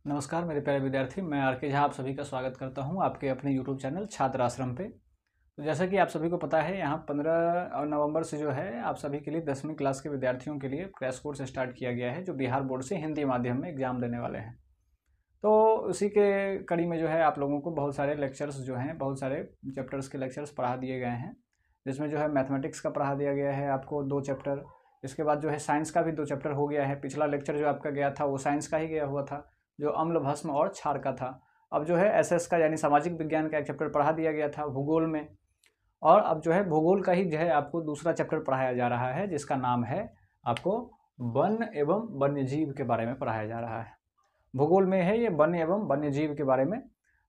नमस्कार मेरे प्यारे विद्यार्थी, मैं आर के झा आप सभी का स्वागत करता हूं आपके अपने यूट्यूब चैनल छात्र आश्रम पे। तो जैसा कि आप सभी को पता है, यहाँ 15 नवंबर से जो है आप सभी के लिए 10वीं क्लास के विद्यार्थियों के लिए क्रैश कोर्स स्टार्ट किया गया है, जो बिहार बोर्ड से हिंदी माध्यम में एग्जाम देने वाले हैं। तो उसी के कड़ी में जो है आप लोगों को बहुत सारे लेक्चर्स जो हैं, बहुत सारे चैप्टर्स के लेक्चर्स पढ़ा दिए गए हैं, जिसमें जो है मैथमेटिक्स का पढ़ा दिया गया है आपको 2 चैप्टर। इसके बाद जो है साइंस का भी 2 चैप्टर हो गया है। पिछला लेक्चर जो आपका गया था वो साइंस का ही गया हुआ था, जो अम्ल भस्म और क्षार का था। अब जो है एसएस का यानी सामाजिक विज्ञान का एक चैप्टर पढ़ा दिया गया था भूगोल में, और अब जो है भूगोल का ही जो है आपको दूसरा चैप्टर पढ़ाया जा रहा है, जिसका नाम है आपको वन एवं वन्यजीव के बारे में पढ़ाया जा रहा है। भूगोल में है ये वन एवं वन्यजीव के बारे में।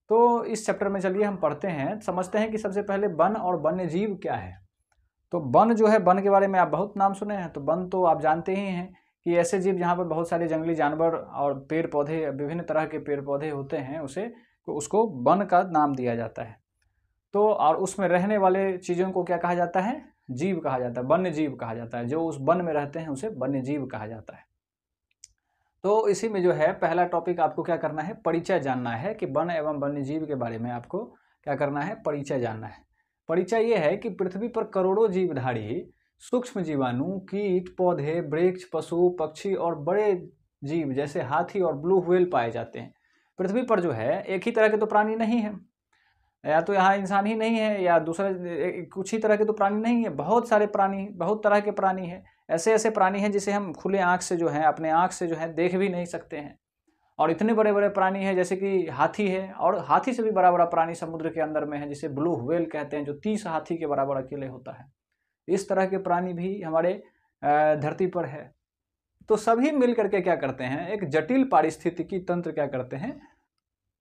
तो इस चैप्टर में चलिए हम पढ़ते हैं, समझते हैं कि सबसे पहले वन और वन्यजीव क्या है। तो वन जो है, वन के बारे में आप बहुत नाम सुने हैं। तो वन तो आप जानते ही हैं कि ऐसे जीव जहाँ पर बहुत सारे जंगली जानवर और पेड़ पौधे, विभिन्न तरह के पेड़ पौधे होते हैं, उसको वन का नाम दिया जाता है। तो और उसमें रहने वाले चीज़ों को क्या कहा जाता है? जीव कहा जाता है, वन्य जीव कहा जाता है। जो उस वन में रहते हैं उसे वन्य जीव कहा जाता है। तो इसी में जो है पहला टॉपिक आपको क्या करना है, परिचय जानना है कि वन एवं वन्य जीव के बारे में आपको क्या करना है, परिचय जानना है। परिचय ये है कि पृथ्वी पर करोड़ों जीवधारी सूक्ष्म जीवाणु, कीट, पौधे, वृक्ष, पशु, पक्षी और बड़े जीव जैसे हाथी और ब्लू व्हेल पाए जाते हैं। पृथ्वी पर जो है एक ही तरह के तो प्राणी नहीं है, या तो यहाँ इंसान ही नहीं है, या दूसरे कुछ ही तरह के तो प्राणी नहीं है। बहुत सारे प्राणी, बहुत तरह के प्राणी हैं। ऐसे ऐसे प्राणी हैं जिसे हम खुले आँख से जो है, अपने आँख से जो है देख भी नहीं सकते हैं। और इतने बड़े बड़े प्राणी हैं जैसे कि हाथी है, और हाथी से भी बड़ा बड़ा प्राणी समुद्र के अंदर में है, जिसे ब्लू व्हेल कहते हैं, जो 30 हाथी के बराबर अकेले होता है। इस तरह के प्राणी भी हमारे धरती पर है। तो सभी मिल करके क्या करते हैं, एक जटिल पारिस्थितिकी तंत्र क्या करते हैं,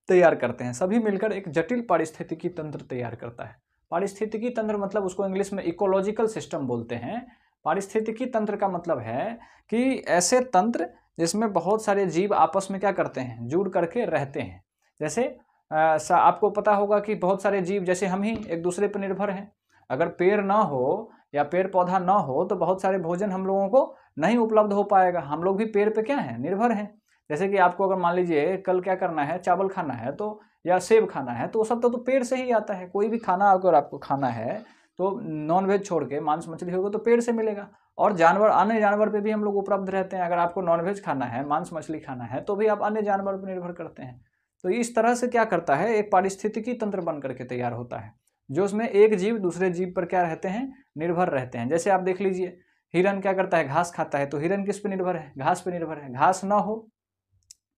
तैयार करते हैं। सभी मिलकर एक जटिल पारिस्थितिकी तंत्र तैयार करता है। पारिस्थितिकी तंत्र मतलब उसको इंग्लिश में इकोलॉजिकल सिस्टम बोलते हैं। पारिस्थितिकी तंत्र का मतलब है कि ऐसे तंत्र जिसमें बहुत सारे जीव आपस में क्या करते हैं, जुड़ करके रहते हैं। जैसे आपको पता होगा कि बहुत सारे जीव जैसे हम ही एक दूसरे पर निर्भर हैं। अगर पेड़ ना हो या पेड़ पौधा ना हो तो बहुत सारे भोजन हम लोगों को नहीं उपलब्ध हो पाएगा। हम लोग भी पेड़ पे क्या है, निर्भर हैं। जैसे कि आपको अगर मान लीजिए कल क्या करना है, चावल खाना है तो, या सेब खाना है, तो वो सब तो पेड़ से ही आता है। कोई भी खाना अगर आपको खाना है तो नॉन वेज छोड़ के मांस मछली होगा तो पेड़ से मिलेगा। और जानवर, अन्य जानवर पे भी हम लोग उपलब्ध रहते हैं। अगर आपको नॉन वेज खाना है, मांस मछली खाना है, तो भी आप अन्य जानवर पर निर्भर करते हैं। तो इस तरह से क्या करता है, एक पारिस्थितिकी तंत्र बन करके तैयार होता है, जो उसमें एक जीव दूसरे जीव पर क्या रहते हैं, निर्भर रहते हैं। जैसे आप देख लीजिए, हिरन क्या करता है, घास खाता है। तो हिरन किस पे निर्भर है, घास पे निर्भर है। घास ना हो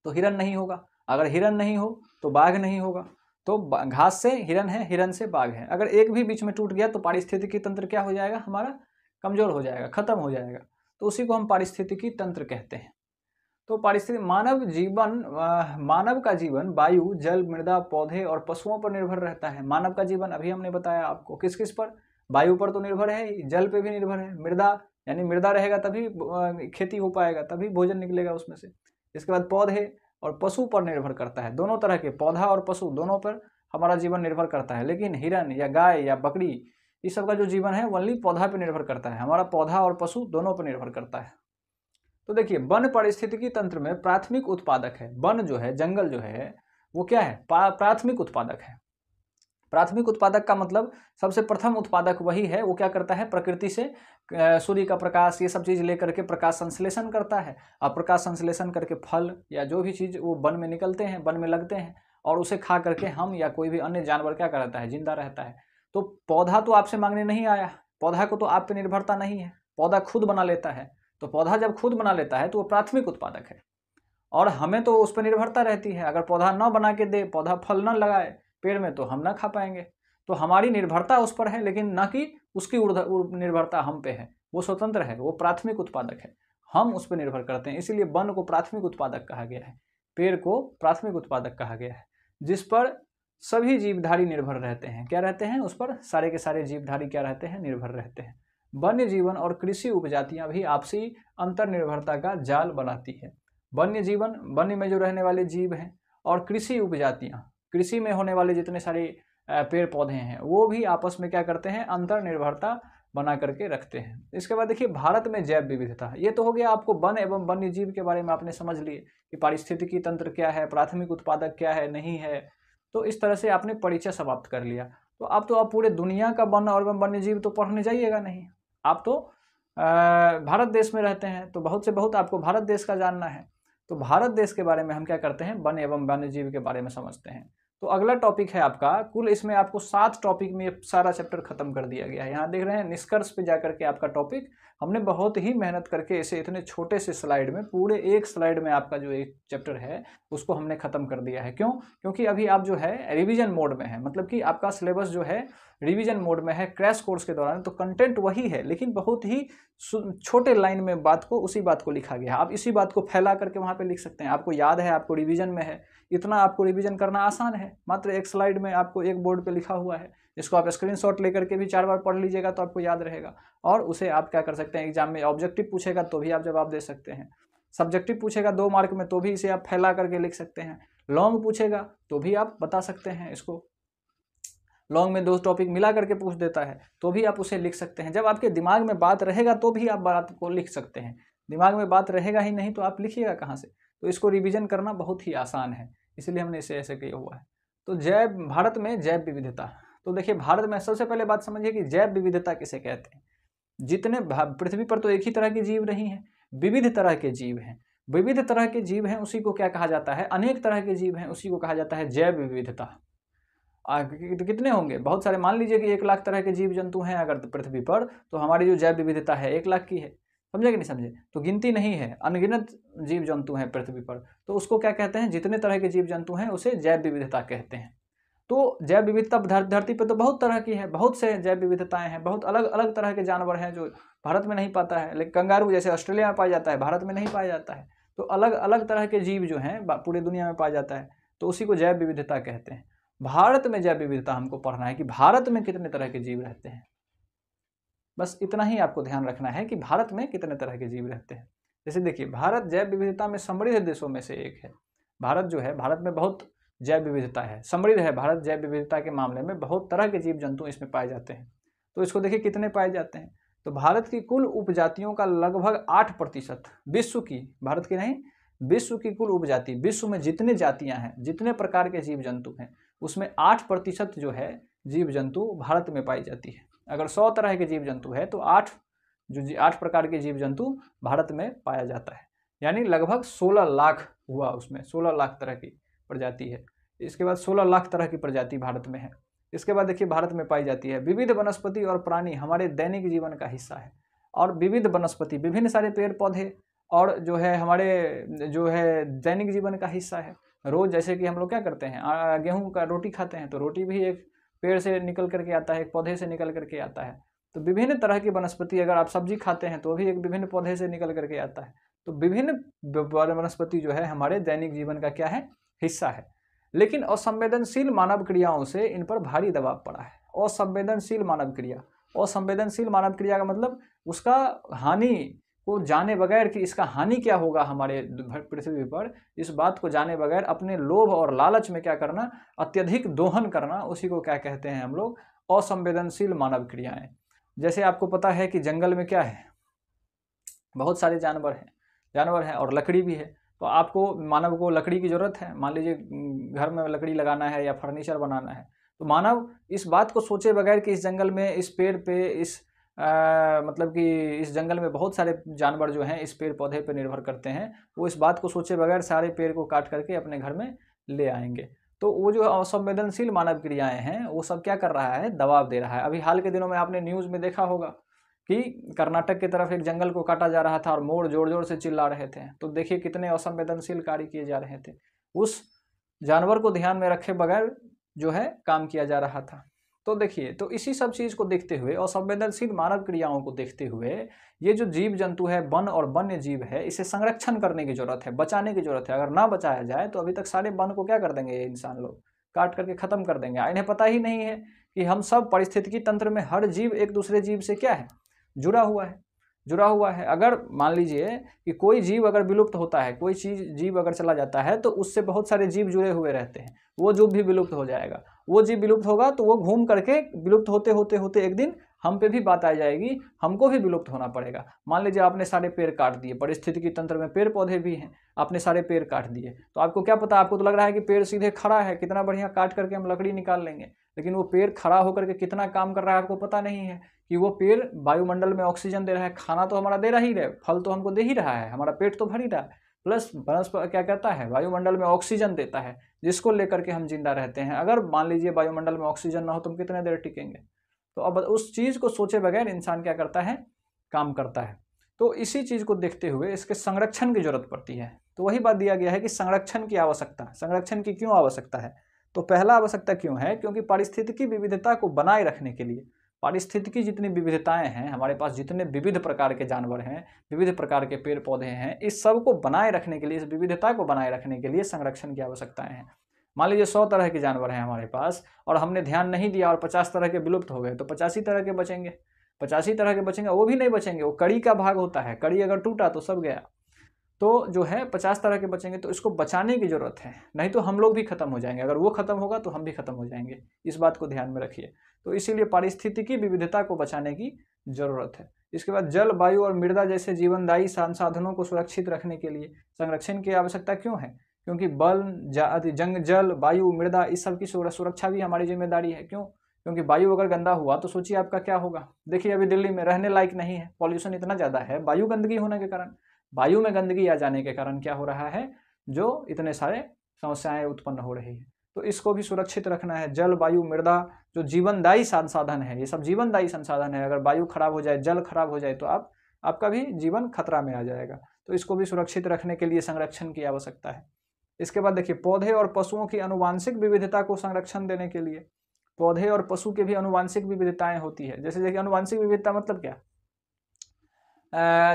तो हिरन नहीं होगा, अगर हिरन नहीं हो तो बाघ नहीं होगा। तो घास से हिरन है, हिरन से बाघ है। अगर एक भी बीच में टूट गया तो पारिस्थितिकी तंत्र क्या हो जाएगा, हमारा कमजोर हो जाएगा, खत्म हो जाएगा। तो उसी को हम पारिस्थितिकी तंत्र कहते हैं। तो पारिस्थितिक मानव का जीवन वायु, जल, मृदा, पौधे और पशुओं पर निर्भर रहता है। मानव का जीवन अभी हमने बताया आपको किस किस पर, वायु पर तो निर्भर है, जल पे भी निर्भर है, मृदा यानी मृदा रहेगा तभी खेती हो पाएगा, तभी भोजन निकलेगा उसमें से। इसके बाद पौधे और पशु पर निर्भर करता है। दोनों तरह के, पौधा और पशु दोनों पर हमारा जीवन निर्भर करता है। लेकिन हिरन या गाय या बकरी, इस सब का जो जीवन है ओनली पौधा पर निर्भर करता है। हमारा पौधा और पशु दोनों पर निर्भर करता है। तो देखिए, वन पारिस्थितिकी तंत्र में प्राथमिक उत्पादक है। वन जो है, जंगल जो है, वो क्या है, प्राथमिक उत्पादक है। प्राथमिक उत्पादक का मतलब सबसे प्रथम उत्पादक वही है। वो क्या करता है, प्रकृति से सूर्य का प्रकाश, ये सब चीज़ लेकर के प्रकाश संश्लेषण करता है। और प्रकाश संश्लेषण करके फल या जो भी चीज़ वो वन में निकलते हैं, वन में लगते हैं, और उसे खा करके हम या कोई भी अन्य जानवर क्या करता है, जिंदा रहता है। तो पौधा तो आपसे मांगने नहीं आया, पौधा को तो आप पे निर्भरता नहीं है, पौधा खुद बना लेता है। तो पौधा जब खुद बना लेता है तो वो प्राथमिक उत्पादक है। और हमें तो उस पर निर्भरता रहती है। अगर पौधा न बना के दे, पौधा फल न लगाए पेड़ में, तो हम ना खा पाएंगे। तो हमारी निर्भरता उस पर है, लेकिन न कि उसकी निर्भरता हम पे है। वो स्वतंत्र है, वो प्राथमिक उत्पादक है, हम उस पर निर्भर करते हैं। इसीलिए वन को प्राथमिक उत्पादक कहा गया है, पेड़ को प्राथमिक उत्पादक कहा गया है, जिस पर सभी जीवधारी निर्भर रहते हैं। क्या रहते हैं, उस पर सारे के सारे जीवधारी क्या रहते हैं, निर्भर रहते हैं। वन्य जीवन और कृषि उपजातियां भी आपसी अंतर्निर्भरता का जाल बनाती है। वन्य जीवन, वन्य में जो रहने वाले जीव हैं, और कृषि उपजातियां, कृषि में होने वाले जितने सारे पेड़ पौधे हैं, वो भी आपस में क्या करते हैं, अंतर्निर्भरता बना करके रखते हैं। इसके बाद देखिए भारत में जैव विविधता, ये तो हो गया आपको वन एवं वन्य जीव के बारे में आपने समझ लिए कि पारिस्थितिकी तंत्र क्या है, प्राथमिक उत्पादक क्या है, नहीं है। तो इस तरह से आपने परिचय समाप्त कर लिया। तो आप पूरे दुनिया का वन और वन्य जीव तो पढ़ने जाइएगा नहीं, आप तो भारत देश में रहते हैं, तो बहुत से बहुत आपको भारत देश का जानना है। तो भारत देश के बारे में हम क्या करते हैं, वन एवं वन्य जीव के बारे में समझते हैं। तो अगला टॉपिक है आपका, कुल इसमें आपको 7 टॉपिक में सारा चैप्टर खत्म कर दिया गया है। यहाँ देख रहे हैं निष्कर्ष पे जाकर के आपका टॉपिक हमने बहुत ही मेहनत करके इसे इतने छोटे से स्लाइड में, पूरे एक स्लाइड में आपका जो एक चैप्टर है उसको हमने खत्म कर दिया है। क्यों? क्योंकि अभी आप जो है रिवीजन मोड में है, मतलब कि आपका सिलेबस जो है रिवीजन मोड में है क्रैश कोर्स के दौरान। तो कंटेंट वही है लेकिन बहुत ही छोटे लाइन में उसी बात को लिखा गया है। आप इसी बात को फैला करके वहाँ पे लिख सकते हैं। आपको याद है, आपको रिवीजन में है, इतना आपको रिवीजन करना आसान है। मात्र एक स्लाइड में आपको एक बोर्ड पे लिखा हुआ है, इसको आप स्क्रीनशॉट लेकर के भी 4 बार पढ़ लीजिएगा तो आपको याद रहेगा। और उसे आप क्या कर सकते हैं, एग्जाम में ऑब्जेक्टिव पूछेगा तो भी आप जवाब दे सकते हैं, सब्जेक्टिव पूछेगा 2 मार्क में तो भी इसे आप फैला करके लिख सकते हैं, लॉन्ग पूछेगा तो भी आप बता सकते हैं। इसको लॉन्ग में 2 टॉपिक मिला करके पूछ देता है तो भी आप उसे लिख सकते हैं। जब आपके दिमाग में बात रहेगा तो भी आप बात को लिख सकते हैं, दिमाग में बात रहेगा ही नहीं तो आप लिखिएगा कहाँ से। तो इसको रिवीजन करना बहुत ही आसान है, इसलिए हमने इसे ऐसे किया हुआ है। तो भारत में जैव विविधता, तो देखिए भारत में सबसे पहले बात समझिए कि जैव विविधता किसे कहते हैं। जितने पृथ्वी पर तो एक ही तरह के जीव नहीं है, विविध तरह के जीव हैं। विविध तरह के जीव हैं उसी को क्या कहा जाता है, अनेक तरह के जीव हैं उसी को कहा जाता है जैव विविधता। कितने होंगे, बहुत सारे, मान लीजिए कि 1 लाख तरह के जीव जंतु हैं अगर पृथ्वी पर, तो हमारी जो जैव विविधता है 1 लाख की है। समझे कि नहीं समझे? तो गिनती नहीं है, अनगिनत जीव जंतु हैं पृथ्वी पर, तो उसको क्या कहते हैं, जितने तरह के जीव जंतु हैं उसे जैव विविधता कहते हैं। तो जैव विविधता धरती पर तो बहुत तरह की है, बहुत से जैव विविधताएं हैं, बहुत अलग अलग तरह के जानवर हैं जो भारत में नहीं पाता है। लेकिन कंगारू जैसे ऑस्ट्रेलिया में पाया जाता है, भारत में नहीं पाया जाता है। तो अलग अलग तरह के जीव जो हैं पूरे दुनिया में पाया जाता है, तो उसी को जैव विविधता कहते हैं। भारत में जैव विविधता हमको पढ़ना है कि भारत में कितने तरह के जीव रहते हैं, बस इतना ही आपको ध्यान रखना है कि भारत में कितने तरह के जीव रहते हैं। जैसे देखिए भारत जैव विविधता में समृद्ध देशों में से एक है। भारत जो है, भारत में बहुत जैव विविधता है, समृद्ध है भारत जैव विविधता के मामले में, बहुत तरह के जीव जंतु इसमें पाए जाते हैं। तो इसको देखिए कितने पाए जाते हैं, तो भारत की कुल उपजातियों का लगभग 8%, विश्व की, भारत की नहीं, विश्व की कुल उपजाति, विश्व में जितने जातियां हैं, जितने प्रकार के जीव जंतु हैं, उसमें 8% जो है जीव जंतु भारत में पाई जाती है। अगर 100 तरह के जीव जंतु है तो 8 प्रकार के जीव जंतु भारत में पाया जाता है, यानी लगभग 16 लाख हुआ, उसमें 16 लाख तरह की प्रजाति है। इसके बाद 16 लाख तरह की प्रजाति भारत में है। इसके बाद देखिए भारत में पाई जाती है विविध वनस्पति और प्राणी हमारे दैनिक जीवन का हिस्सा है। और विविध वनस्पति, विभिन्न सारे पेड़ पौधे और जो है हमारे जो है दैनिक जीवन का हिस्सा है। रोज जैसे कि हम लोग क्या करते हैं, गेहूं का रोटी खाते हैं, तो रोटी भी एक पेड़ से निकल करके आता है, एक पौधे से निकल करके आता है। तो विभिन्न तरह की वनस्पति, अगर आप सब्जी खाते हैं तो भी एक विभिन्न पौधे से निकल करके आता है। तो विभिन्न वनस्पति जो है हमारे दैनिक जीवन का क्या है, हिस्सा है। लेकिन असंवेदनशील मानव क्रियाओं से इन पर भारी दबाव पड़ा है। असंवेदनशील मानव क्रिया, असंवेदनशील मानव क्रिया का मतलब उसका हानि को जाने बगैर कि इसका हानि क्या होगा हमारे पृथ्वी पर, इस बात को जाने बगैर अपने लोभ और लालच में क्या करना, अत्यधिक दोहन करना, उसी को क्या कहते हैं हम लोग, असंवेदनशील मानव क्रियाएं। जैसे आपको पता है कि जंगल में क्या है, बहुत सारे जानवर हैं और लकड़ी भी है। तो आपको, मानव को लकड़ी की ज़रूरत है, मान लीजिए घर में लकड़ी लगाना है या फर्नीचर बनाना है, तो मानव इस बात को सोचे बगैर कि इस जंगल में, इस पेड़ पे, मतलब कि इस जंगल में बहुत सारे जानवर जो हैं इस पेड़ पौधे पर निर्भर करते हैं, वो इस बात को सोचे बगैर सारे पेड़ को काट करके अपने घर में ले आएंगे। तो वो जो असंवेदनशील मानव क्रियाएं हैं वो सब क्या कर रहा है, दबाव दे रहा है। अभी हाल के दिनों में आपने न्यूज़ में देखा होगा कि कर्नाटक की तरफ एक जंगल को काटा जा रहा था और मोर जोर जोर से चिल्ला रहे थे। तो देखिए कितने असंवेदनशील कार्य किए जा रहे थे, उस जानवर को ध्यान में रखे बगैर जो है काम किया जा रहा था। तो देखिए, तो इसी सब चीज़ को देखते हुए, असंवेदनशील मानव क्रियाओं को देखते हुए, ये जो जीव जंतु है, वन और वन्य जीव है, इसे संरक्षण करने की जरूरत है, बचाने की जरूरत है। अगर ना बचाया जाए तो अभी तक सारे वन को क्या कर देंगे ये इंसान लोग, काट करके खत्म कर देंगे। इन्हें पता ही नहीं है कि हम सब पारिस्थितिकी तंत्र में हर जीव एक दूसरे जीव से क्या है, जुड़ा हुआ है। अगर मान लीजिए कि कोई जीव अगर विलुप्त होता है, कोई जीव अगर चला जाता है, तो उससे बहुत सारे जीव जुड़े हुए रहते हैं, वो जीव भी विलुप्त हो जाएगा। वो जीव विलुप्त होगा तो वो घूम करके विलुप्त होते होते एक दिन हम पे भी बात आ जाएगी, हमको भी विलुप्त होना पड़ेगा। मान लीजिए आपने सारे पेड़ काट दिए, पारिस्थितिकी तंत्र में पेड़ पौधे भी हैं, आपने सारे पेड़ काट दिए, तो आपको क्या पता, आपको तो लग रहा है कि पेड़ सीधे खड़ा है, कितना बढ़िया काट करके हम लकड़ी निकाल लेंगे, लेकिन वो पेड़ खड़ा होकर के कितना काम कर रहा है आपको पता नहीं है कि वो पेड़ वायुमंडल में ऑक्सीजन दे रहा है, खाना तो हमारा दे रहा ही है, फल तो हमको दे ही रहा है, हमारा पेट तो भर ही रहा है, प्लस वनस्पति क्या कहता है, वायुमंडल में ऑक्सीजन देता है, जिसको लेकर के हम जिंदा रहते हैं। अगर मान लीजिए वायुमंडल में ऑक्सीजन ना हो तो हम कितने देर टिकेंगे। तो अब उस चीज़ को सोचे बगैर इंसान क्या करता है, काम करता है। तो इसी चीज़ को देखते हुए इसके संरक्षण की जरूरत पड़ती है। तो वही बात दिया गया है कि संरक्षण की आवश्यकता, संरक्षण की क्यों आवश्यकता है। तो पहला आवश्यकता क्यों है, क्योंकि पारिस्थितिकी विविधता को बनाए रखने के लिए, पारिस्थितिकी जितनी विविधताएं हैं हमारे पास, जितने विविध प्रकार के जानवर हैं, विविध प्रकार के पेड़ पौधे हैं, इस सब को बनाए रखने के लिए, इस विविधता को बनाए रखने के लिए संरक्षण की आवश्यकताएं हैं। मान लीजिए 100 तरह के जानवर हैं हमारे पास और हमने ध्यान नहीं दिया और 50 तरह के विलुप्त हो गए, तो 85 तरह के बचेंगे, 85 तरह के बचेंगे, वो भी नहीं बचेंगे, वो कड़ी का भाग होता है, कड़ी अगर टूटा तो सब गया। तो जो है 50 तरह के बचेंगे, तो इसको बचाने की जरूरत है, नहीं तो हम लोग भी खत्म हो जाएंगे, अगर वो खत्म होगा तो हम भी खत्म हो जाएंगे, इस बात को ध्यान में रखिए। तो इसीलिए पारिस्थितिकी विविधता को बचाने की जरूरत है। इसके बाद जल, वायु और मृदा जैसे जीवनदायी संसाधनों को सुरक्षित रखने के लिए संरक्षण की आवश्यकता क्यों है, क्योंकि जंग, जल, वायु, मृदा, इस सब की सुरक्षा भी हमारी जिम्मेदारी है। क्यों, क्योंकि वायु अगर गंदा हुआ तो सोचिए आपका क्या होगा। देखिए अभी दिल्ली में रहने लायक नहीं है, पॉल्यूशन इतना ज़्यादा है, वायु गंदगी होने के कारण, वायु में गंदगी आ जाने के कारण क्या हो रहा है, जो इतने सारे समस्याएं उत्पन्न हो रही है। तो इसको भी सुरक्षित रखना है। जल, वायु, मृदा जो जीवनदायी संसाधन है, ये सब जीवनदायी संसाधन है, अगर वायु खराब हो जाए, जल खराब हो जाए तो आपका भी जीवन खतरा में आ जाएगा। तो इसको भी सुरक्षित रखने के लिए संरक्षण की आवश्यकता है। इसके बाद देखिए पौधे और पशुओं की आनुवांशिक विविधता को संरक्षण देने के लिए, पौधे और पशु के भी आनुवांशिक विविधताएं होती है। जैसे देखिए आनुवांशिक विविधता मतलब क्या,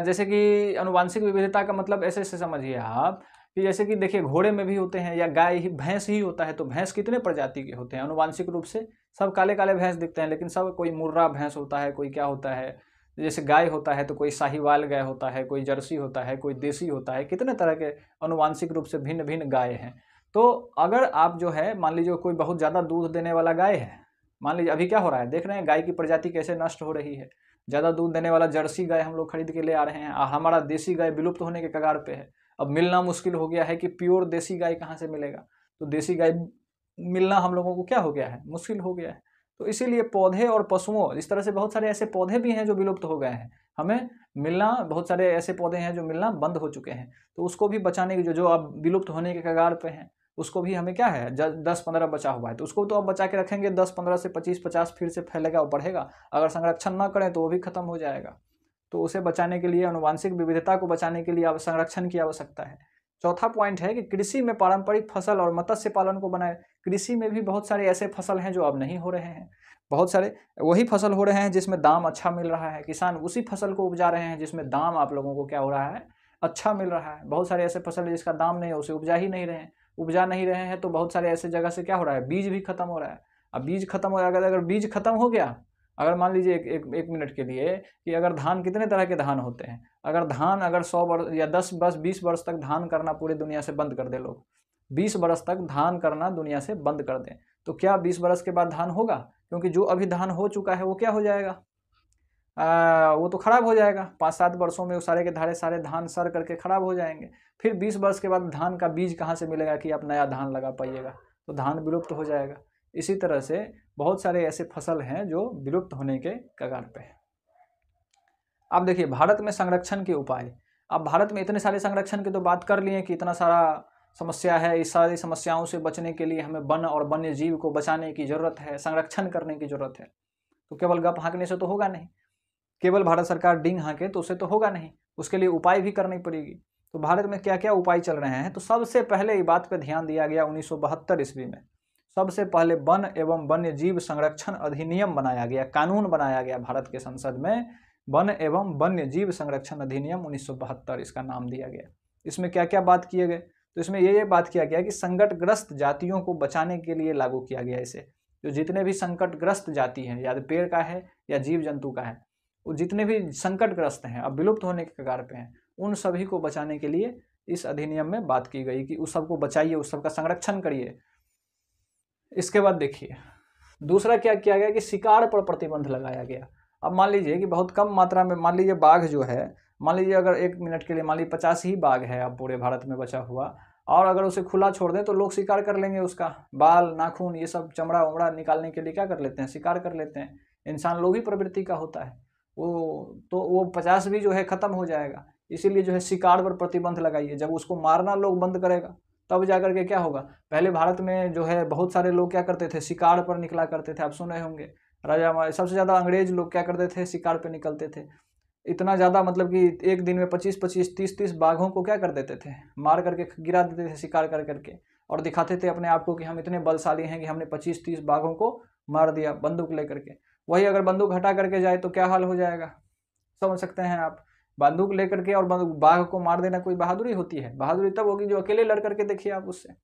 जैसे कि आनुवांशिक विविधता का मतलब ऐसे समझिए आप कि जैसे कि देखिए घोड़े में भी होते हैं, या गाय ही, भैंस ही होता है, तो भैंस कितने प्रजाति के होते हैं आनुवांशिक रूप से, सब काले काले भैंस दिखते हैं, लेकिन सब कोई मुर्रा भैंस होता है, कोई क्या होता है, जैसे गाय होता है तो कोई साहिवाल गाय होता है, कोई जर्सी होता है, कोई देसी होता है, कितने तरह के आनुवांशिक रूप से भिन्न भिन्न गाय हैं। तो अगर आप जो है मान लीजिए कोई बहुत ज़्यादा दूध देने वाला गाय है, मान लीजिए अभी क्या हो रहा है, देख रहे हैं गाय की प्रजाति कैसे नष्ट हो रही है, ज़्यादा दूध देने वाला जर्सी गाय हम लोग खरीद के ले आ रहे हैं, हमारा देसी गाय विलुप्त होने के कगार पे है। अब मिलना मुश्किल हो गया है कि प्योर देसी गाय कहाँ से मिलेगा, तो देसी गाय मिलना हम लोगों को क्या हो गया है, मुश्किल हो गया है। तो इसीलिए पौधे और पशुओं, इस तरह से बहुत सारे ऐसे पौधे भी हैं जो विलुप्त हो गए हैं, हमें मिलना, बहुत सारे ऐसे पौधे हैं जो मिलना बंद हो चुके हैं, तो उसको भी बचाने की, जो अब विलुप्त होने के कगार पे हैं, उसको भी हमें क्या है, 10-15 बचा हुआ है, तो उसको तो अब बचा के रखेंगे, 10-15 से 25-50 फिर से फैलेगा और बढ़ेगा, अगर संरक्षण ना करें तो वो भी खत्म हो जाएगा। तो उसे बचाने के लिए, आनुवांशिक विविधता को बचाने के लिए संरक्षण की आवश्यकता है। चौथा पॉइंट है कि कृषि में पारंपरिक फसल और मत्स्य पालन को बनाए। कृषि में भी बहुत सारे ऐसे फसल हैं जो अब नहीं हो रहे हैं, बहुत सारे वही फसल हो रहे हैं जिसमें दाम अच्छा मिल रहा है, किसान उसी फसल को उपजा रहे हैं जिसमें दाम आप लोगों को क्या हो रहा है, अच्छा मिल रहा है। बहुत सारे ऐसे फसल है जिसका दाम नहीं है, उसे उपजा नहीं रहे हैं, तो बहुत सारे ऐसे जगह से क्या हो रहा है, बीज भी खत्म हो रहा है। अब बीज खत्म हो रहा है, अगर बीज खत्म हो गया, अगर मान लीजिए एक मिनट के लिए कि अगर धान, कितने तरह के धान होते हैं, अगर धान अगर 100 वर्ष या 10-20 वर्ष तक धान करना पूरी दुनिया से बंद कर दे लोग, 20 वर्ष तक धान करना दुनिया से बंद कर दें, तो क्या 20 वर्ष के बाद धान होगा? क्योंकि जो अभी धान हो चुका है वो क्या हो जाएगा, वो तो खराब हो जाएगा। 5-7 वर्षों में वो सारे के सारे धान सड़ करके खराब हो जाएंगे। फिर 20 वर्ष के बाद धान का बीज कहाँ से मिलेगा कि आप नया धान लगा पाइएगा, तो धान विलुप्त हो जाएगा। इसी तरह से बहुत सारे ऐसे फसल हैं जो विलुप्त होने के कगार पे है। अब देखिए भारत में संरक्षण के उपाय। अब भारत में इतने सारे संरक्षण की तो बात कर लिए कि इतना सारा समस्या है, इस सारी समस्याओं से बचने के लिए हमें वन और वन्य जीव को बचाने की जरूरत है, संरक्षण करने की जरूरत है। तो केवल गप हाँकने से तो होगा नहीं, केवल भारत सरकार डींग हाँके तो उससे तो होगा नहीं, उसके लिए उपाय भी करनी पड़ेगी। तो भारत में क्या क्या उपाय चल रहे हैं, तो सबसे पहले ये बात पर ध्यान दिया गया 1972 ईस्वी में, सबसे पहले वन एवं वन्य जीव संरक्षण अधिनियम बनाया गया, कानून बनाया गया भारत के संसद में, वन एवं वन्य जीव संरक्षण अधिनियम 1972 इसका नाम दिया गया। इसमें क्या क्या बात किए गए, तो इसमें ये बात किया गया कि संकटग्रस्त जातियों को बचाने के लिए लागू किया गया इसे। जो जितने भी संकटग्रस्त जाति हैं, या पेड़ का है या जीव जंतु का है, वो जितने भी संकटग्रस्त हैं, अब विलुप्त होने के कगार पे हैं, उन सभी को बचाने के लिए इस अधिनियम में बात की गई कि उस सबको बचाइए, उस सबका संरक्षण करिए। इसके बाद देखिए दूसरा क्या किया गया कि शिकार पर प्रतिबंध लगाया गया। अब मान लीजिए कि बहुत कम मात्रा में, मान लीजिए बाघ जो है, मान लीजिए अगर 1 मिनट के लिए मान लीजिए 50 ही बाघ है अब पूरे भारत में बचा हुआ, और अगर उसे खुला छोड़ दें तो लोग शिकार कर लेंगे, उसका बाल नाखून ये सब चमड़ा वमड़ा निकालने के लिए क्या कर लेते हैं, शिकार कर लेते हैं। इंसान लोग ही प्रवृत्ति का होता है वो 50 भी जो है ख़त्म हो जाएगा। इसीलिए जो है शिकार पर प्रतिबंध लगाइए। जब उसको मारना लोग बंद करेगा तब जाकर के क्या होगा। पहले भारत में जो है बहुत सारे लोग क्या करते थे, शिकार पर निकला करते थे। आप सुने होंगे राजा, सबसे ज़्यादा अंग्रेज लोग क्या करते थे, शिकार पर निकलते थे। इतना ज़्यादा मतलब कि एक दिन में 25-25, 30-30 बाघों को क्या कर देते थे, मार करके गिरा देते थे शिकार कर करके, और दिखाते थे अपने आप को कि हम इतने बलशाली हैं कि हमने 25-30 बाघों को मार दिया बंदूक लेकर के। वही अगर बंदूक हटा करके जाए तो क्या हाल हो जाएगा, समझ सकते हैं आप। बंदूक लेकर के और बाघ को मार देना कोई बहादुरी होती है? बहादुरी तब होगी जो अकेले लड़ करके देखिए आप उससे,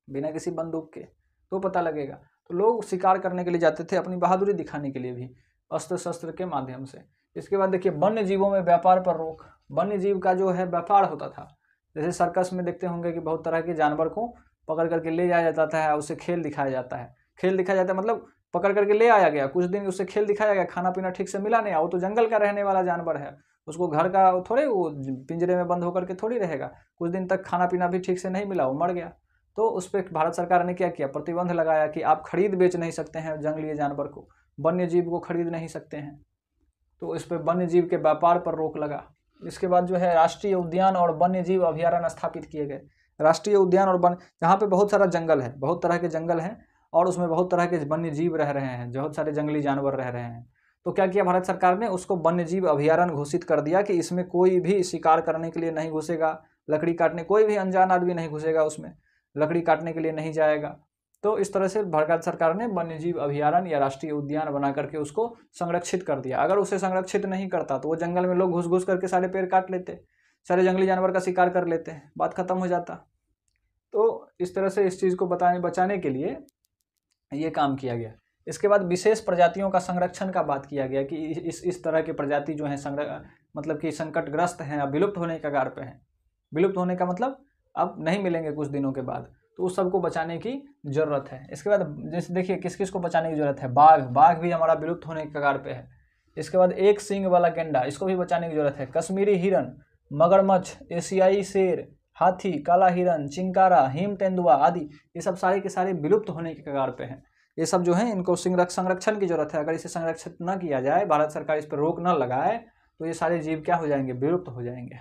बिना किसी बंदूक के, तो पता लगेगा। तो लोग शिकार करने के लिए जाते थे अपनी बहादुरी दिखाने के लिए भी, अस्त्र शस्त्र के माध्यम से। इसके बाद देखिए वन्य जीवों में व्यापार पर रोक। वन्य जीव का जो है व्यापार होता था, जैसे सर्कस में देखते होंगे कि बहुत तरह के जानवर को पकड़ करके ले जाया जाता है, उसे खेल दिखाया जाता है। खेल दिखाया जाता है मतलब पकड़ करके ले आया गया, कुछ दिन उसे खेल दिखाया गया, खाना पीना ठीक से मिला नहीं, वो तो जंगल का रहने वाला जानवर है, उसको घर का थोड़े वो पिंजरे में बंद होकर के थोड़ी रहेगा। कुछ दिन तक खाना पीना भी ठीक से नहीं मिला, वो मर गया। तो उस पर भारत सरकार ने क्या किया, प्रतिबंध लगाया कि आप खरीद बेच नहीं सकते हैं जंगली जानवर को, वन्य जीव को खरीद नहीं सकते हैं। तो इस पर वन्य जीव के व्यापार पर रोक लगा। इसके बाद जो है राष्ट्रीय उद्यान और वन्य जीव अभयारण्य स्थापित किए गए। राष्ट्रीय उद्यान और वन, जहाँ पे बहुत सारा जंगल है, बहुत तरह के जंगल हैं, और उसमें बहुत तरह के वन्य जीव रह रहे हैं, बहुत सारे जंगली जानवर रह रहे हैं। तो क्या किया भारत सरकार ने, उसको वन्य जीव अभयारण्य घोषित कर दिया कि इसमें कोई भी शिकार करने के लिए नहीं घुसेगा, लकड़ी काटने कोई भी अनजान आदमी नहीं घुसेगा, उसमें लकड़ी काटने के लिए नहीं जाएगा। तो इस तरह से भारत सरकार ने वन्यजीव अभयारण्य या राष्ट्रीय उद्यान बना करके उसको संरक्षित कर दिया। अगर उसे संरक्षित नहीं करता तो वो जंगल में लोग घुस घुस करके सारे पेड़ काट लेते, सारे जंगली जानवर का शिकार कर लेते, बात खत्म हो जाता। तो इस तरह से इस चीज़ को बचाने के लिए ये काम किया गया। इसके बाद विशेष प्रजातियों का संरक्षण का बात किया गया कि इस तरह के प्रजाति जो हैं मतलब कि संकटग्रस्त हैं, अब विलुप्त होने के कगार पे हैं। विलुप्त होने का मतलब अब नहीं मिलेंगे कुछ दिनों के बाद, तो उस सबको बचाने की ज़रूरत है। इसके बाद जैसे देखिए किस किस को बचाने की ज़रूरत है, बाघ भी हमारा विलुप्त होने के कगार पे है। इसके बाद एक सींग वाला गेंडा, इसको भी बचाने की ज़रूरत है। कश्मीरी हिरन, मगरमच्छ, एशियाई शेर, हाथी, काला हिरन, चिंकारा, हिम तेंदुआ आदि, ये सब सारे के सारे विलुप्त होने के कगार पे हैं। ये सब जो है इनको संरक्षण की जरूरत है। अगर इसे संरक्षित न किया जाए, भारत सरकार इस पर रोक न लगाए, तो ये सारे जीव क्या हो जाएंगे, विलुप्त हो जाएंगे।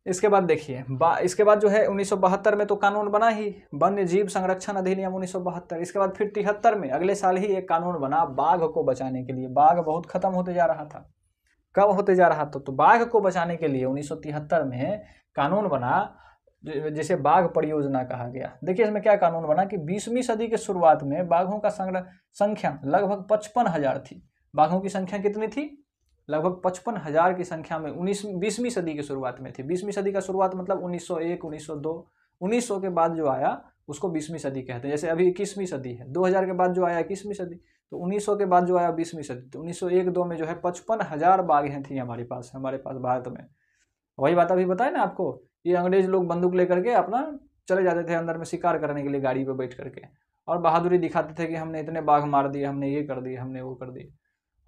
इसके बाद देखिए इसके बाद जो है 1972 में तो कानून बना ही, वन्य जीव संरक्षण अधिनियम 1972। इसके बाद फिर 73 में अगले साल ही एक कानून बना बाघ को बचाने के लिए। बाघ बहुत खत्म होते जा रहा था। कब होते जा रहा था, तो बाघ को बचाने के लिए 1973 में कानून बना, जिसे बाघ परियोजना कहा गया। देखिए इसमें क्या कानून बना कि 20वीं सदी के शुरुआत में बाघों का संख्या लगभग 55,000 थी। बाघों की संख्या कितनी थी, लगभग 55,000 की संख्या में 20वीं सदी की शुरुआत में थी। 20वीं सदी का शुरुआत मतलब 1901, 1902, 1900 के बाद जो आया उसको 20वीं सदी कहते हैं। जैसे अभी 21वीं सदी है, 2000 के बाद जो आया 21वीं सदी, तो 1900 के बाद जो आया 20वीं सदी। तो 1901-2 में जो है 55,000 बाघें थी हमारे पास भारत में। वही बात अभी बताए ना आपको, ये अंग्रेज लोग बंदूक लेकर के अपना चले जाते थे अंदर में शिकार करने के लिए गाड़ी पे बैठ करके, और बहादुरी दिखाते थे कि हमने इतने बाघ मार दिए, हमने ये कर दिए, हमने वो कर दिए,